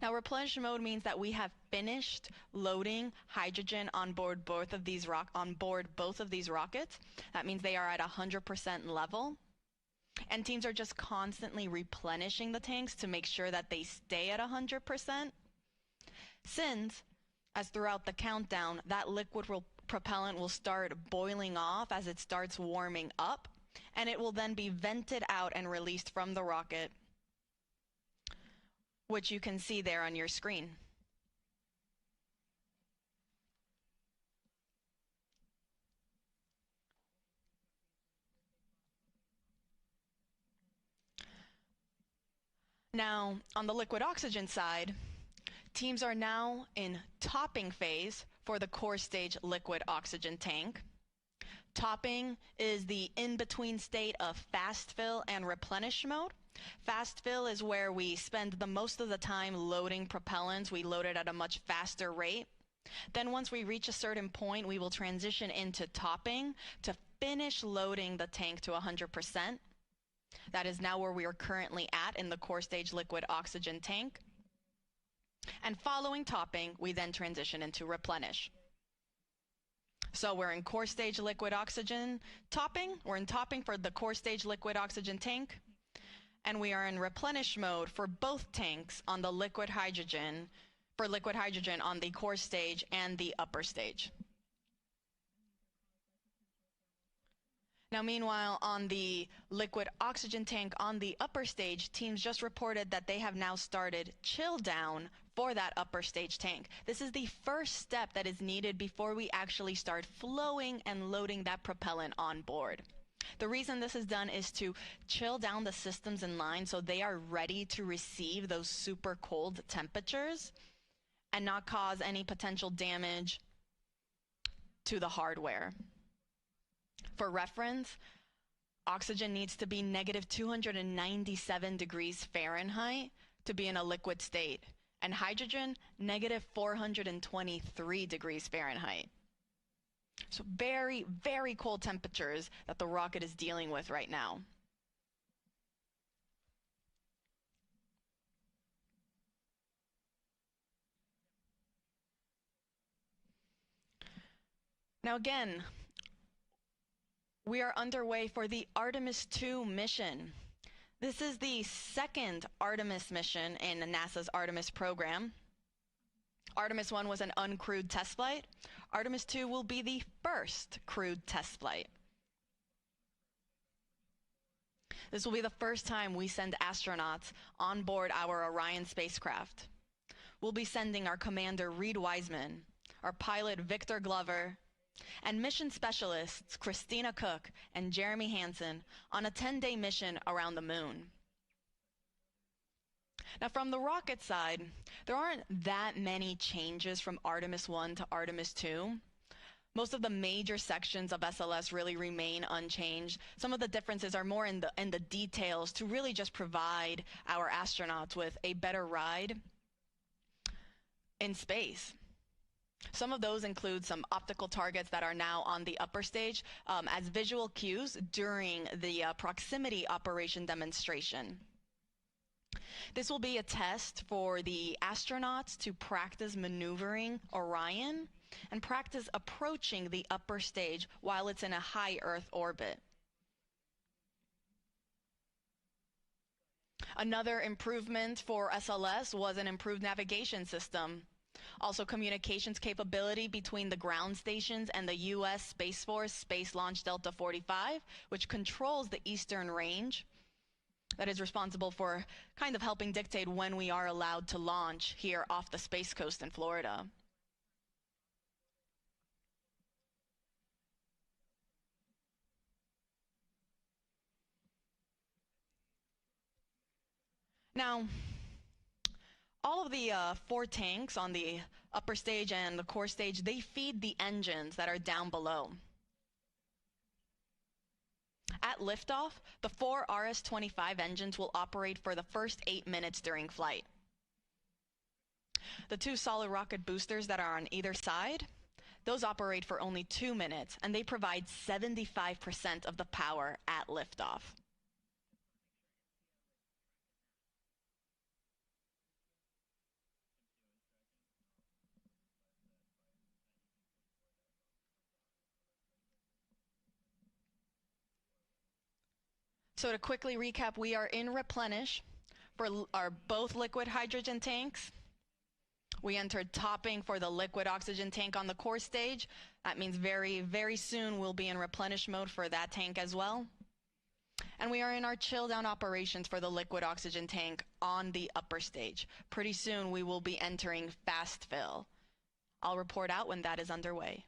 Now, replenish mode means that we have finished loading hydrogen on board both of these rockets. That means they are at 100% level. And teams are just constantly replenishing the tanks to make sure that they stay at 100%. Since, as throughout the countdown, that liquid propellant will start boiling off as it starts warming up, and it will then be vented out and released from the rocket, which you can see there on your screen. Now, on the liquid oxygen side, teams are now in topping phase for the core stage liquid oxygen tank. Topping is the in-between state of fast fill and replenish mode. Fast fill is where we spend the most of the time loading propellants. We load it at a much faster rate. Then once we reach a certain point, we will transition into topping to finish loading the tank to 100%. That is now where we are currently at in the core stage liquid oxygen tank. And following topping, we then transition into replenish. So we're in core stage liquid oxygen topping. We're in topping for the core stage liquid oxygen tank. And we are in replenish mode for both tanks on the liquid hydrogen, on the core stage and the upper stage. Now, meanwhile, on the liquid oxygen tank on the upper stage, teams just reported that they have now started chill down for that upper stage tank. This is the first step that is needed before we actually start flowing and loading that propellant on board. The reason this is done is to chill down the systems in line so they are ready to receive those super cold temperatures and not cause any potential damage to the hardware. For reference, oxygen needs to be negative 297 degrees Fahrenheit to be in a liquid state, and hydrogen, negative 423 degrees Fahrenheit. So very, very cold temperatures that the rocket is dealing with right now. Now again, we are underway for the Artemis II mission. This is the second Artemis mission in NASA's Artemis program. Artemis I was an uncrewed test flight. Artemis II will be the first crewed test flight. This will be the first time we send astronauts on board our Orion spacecraft. We'll be sending our commander Reed Wiseman, our pilot Victor Glover, and mission specialists Christina Cook and Jeremy Hansen on a 10-day mission around the moon. Now, from the rocket side, there aren't that many changes from Artemis I to Artemis II. Most of the major sections of SLS really remain unchanged. Some of the differences are more in the details to really just provide our astronauts with a better ride in space. Some of those include some optical targets that are now on the upper stage as visual cues during the proximity operation demonstration. This will be a test for the astronauts to practice maneuvering Orion and practice approaching the upper stage while it's in a high Earth orbit. Another improvement for SLS was an improved navigation system. Also, communications capability between the ground stations and the U.S. Space Force Space Launch Delta 45, which controls the eastern range. That is responsible for kind of helping dictate when we are allowed to launch here off the Space Coast in Florida. Now, all of the 4 tanks on the upper stage and the core stage, they feed the engines that are down below. At liftoff, the 4 RS-25 engines will operate for the first 8 minutes during flight. The 2 solid rocket boosters that are on either side, those operate for only 2 minutes, and they provide 75% of the power at liftoff. So to quickly recap, we are in replenish for our both liquid hydrogen tanks. We entered topping for the liquid oxygen tank on the core stage. That means very, very soon we'll be in replenish mode for that tank as well. And we are in our chill down operations for the liquid oxygen tank on the upper stage. Pretty soon we will be entering fast fill. I'll report out when that is underway.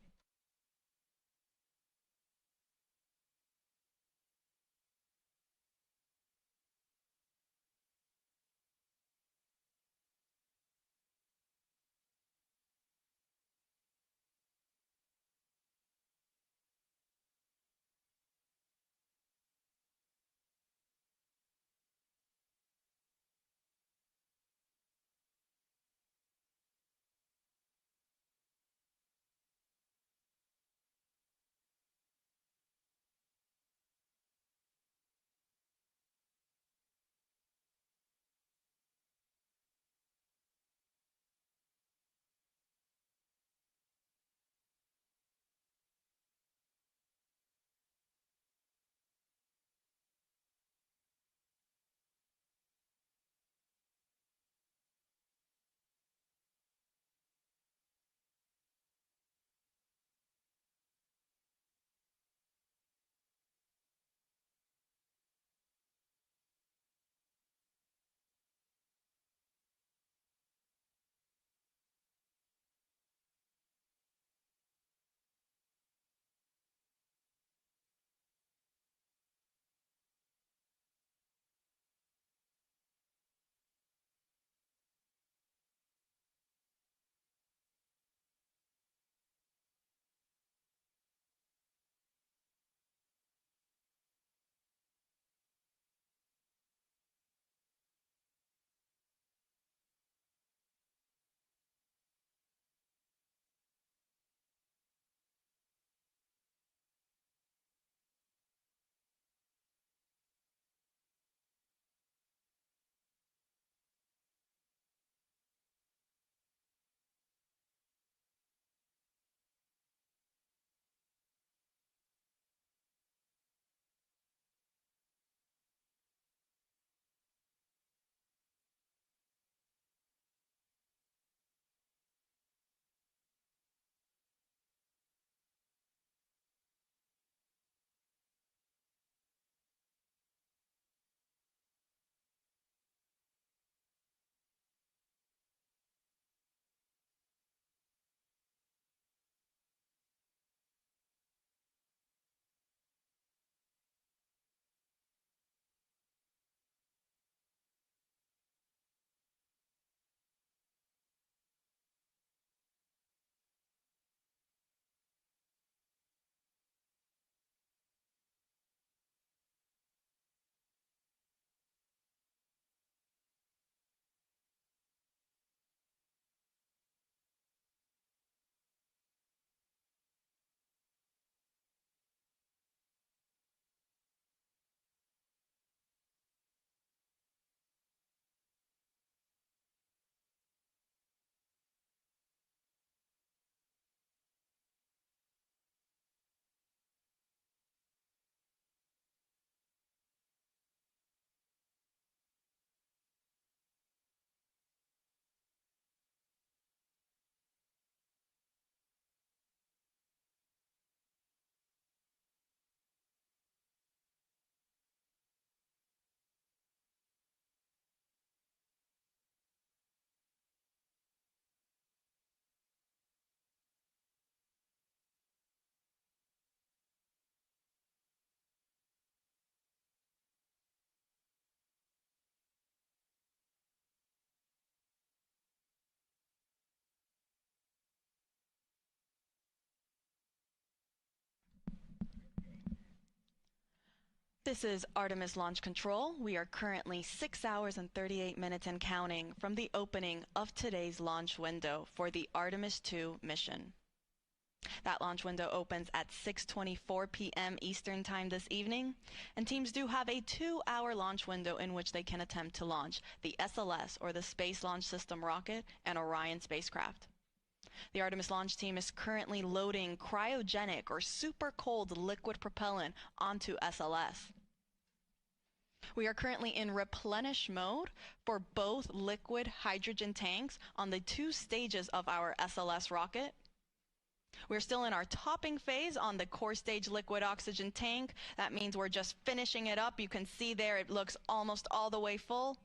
This is Artemis Launch Control. We are currently 6 hours and 38 minutes and counting from the opening of today's launch window for the Artemis II mission. That launch window opens at 6:24 p.m. Eastern Time this evening, and teams do have a 2-hour launch window in which they can attempt to launch the SLS, or the Space Launch System rocket, and Orion spacecraft. The Artemis launch team is currently loading cryogenic or super cold liquid propellant onto SLS. We are currently in replenish mode for both liquid hydrogen tanks on the 2 stages of our SLS rocket. We're still in our topping phase on the core stage liquid oxygen tank. That means we're just finishing it up. You can see there it looks almost all the way full.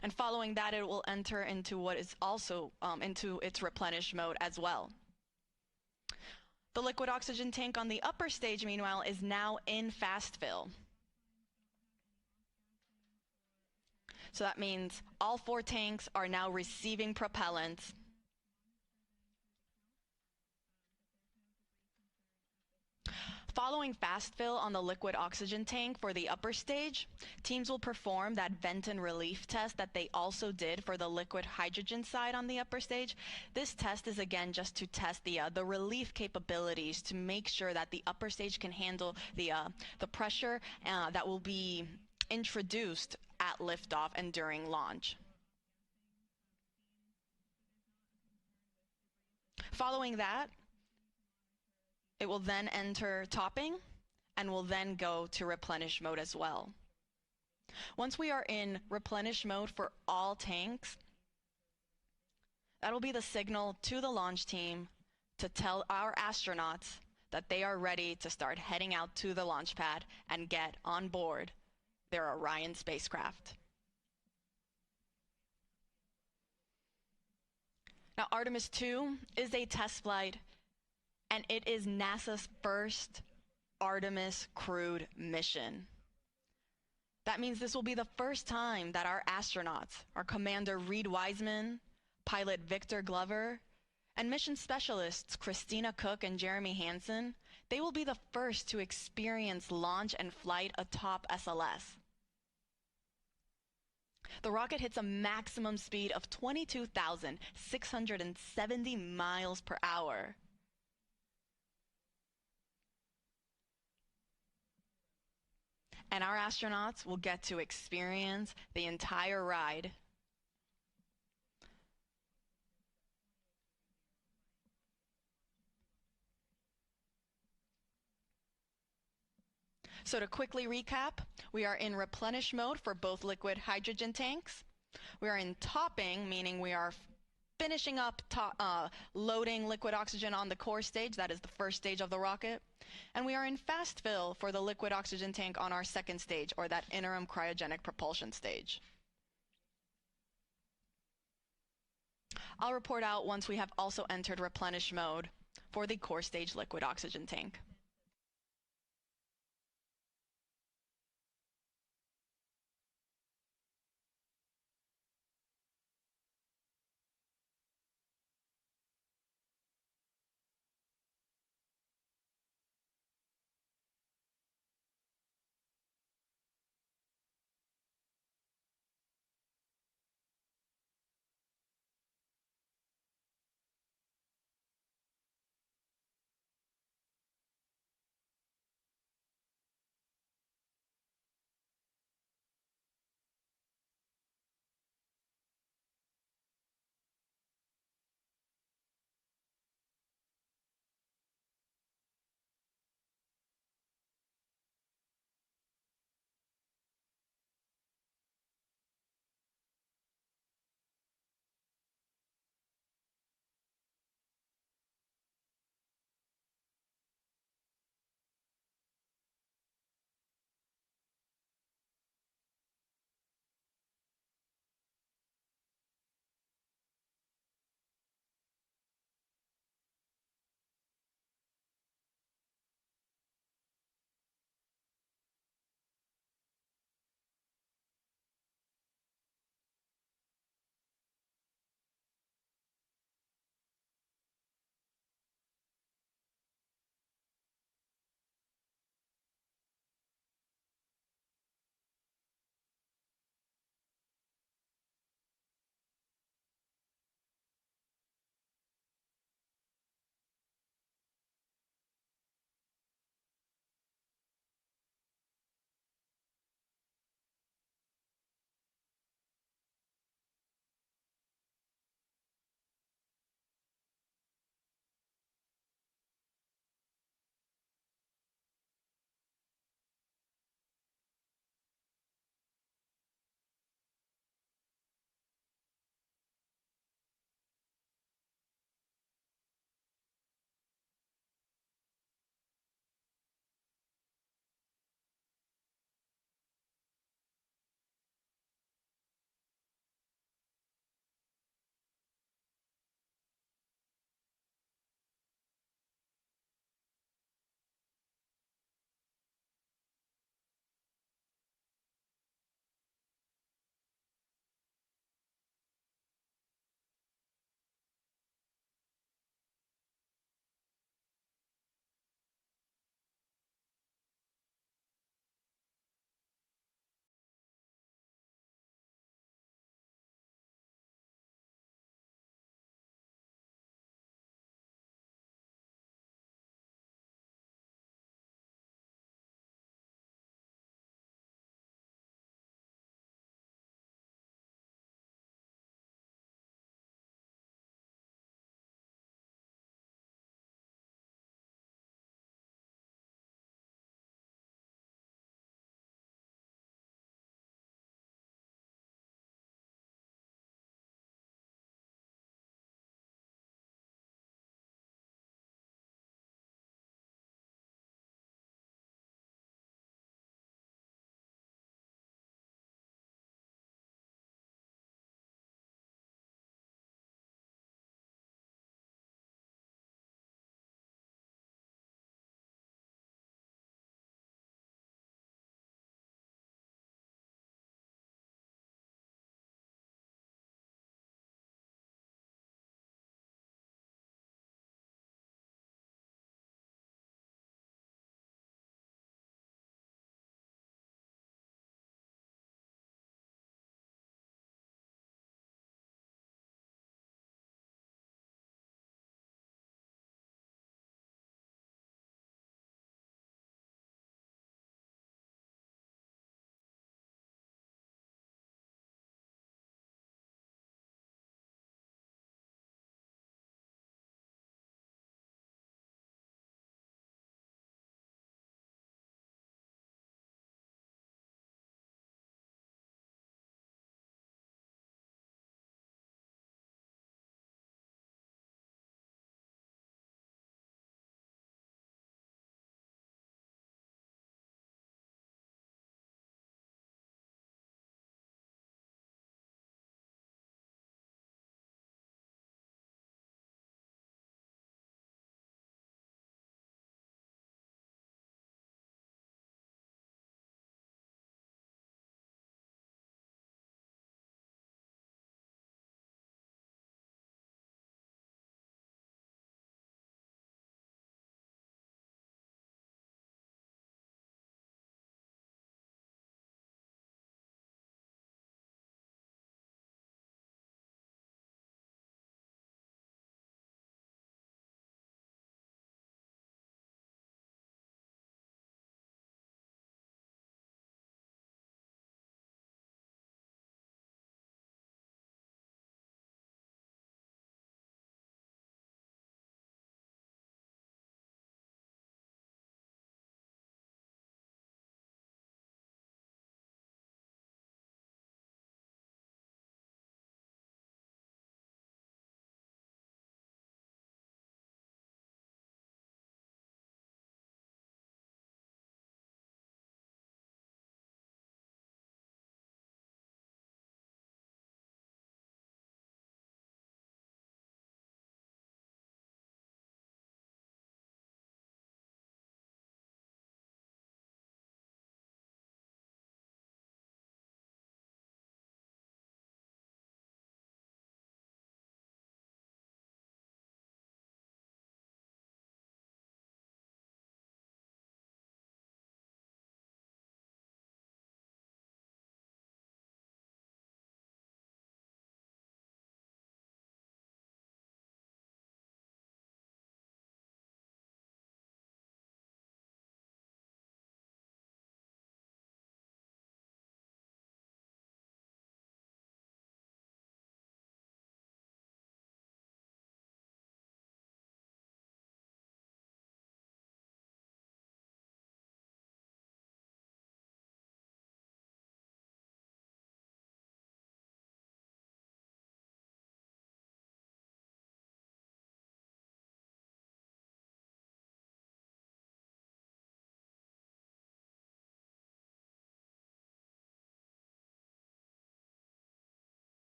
And following that, it will enter into what is also into its replenish mode as well. The liquid oxygen tank on the upper stage, meanwhile, is now in fast fill. So that means all 4 tanks are now receiving propellant. Following fast fill on the liquid oxygen tank for the upper stage, teams will perform that vent and relief test that they also did for the liquid hydrogen side on the upper stage. This test is again just to test the relief capabilities to make sure that the upper stage can handle the pressure that will be introduced at liftoff and during launch. Following that, it will then enter topping and will then go to replenish mode as well. Once we are in replenish mode for all tanks, that'll be the signal to the launch team to tell our astronauts that they are ready to start heading out to the launch pad and get on board their Orion spacecraft. Now, Artemis II is a test flight, and it is NASA's first Artemis crewed mission. That means this will be the first time that our astronauts, our Commander Reed Wiseman, pilot Victor Glover, and mission specialists Christina Cook and Jeremy Hansen, they will be the first to experience launch and flight atop SLS. The rocket hits a maximum speed of 22,670 miles per hour. And our astronauts will get to experience the entire ride. So to quickly recap, we are in replenish mode for both liquid hydrogen tanks. We are in topping, meaning we are finishing up loading liquid oxygen on the core stage. That is the first stage of the rocket. And we are in fast fill for the liquid oxygen tank on our second stage, or that interim cryogenic propulsion stage. I'll report out once we have also entered replenish mode for the core stage liquid oxygen tank.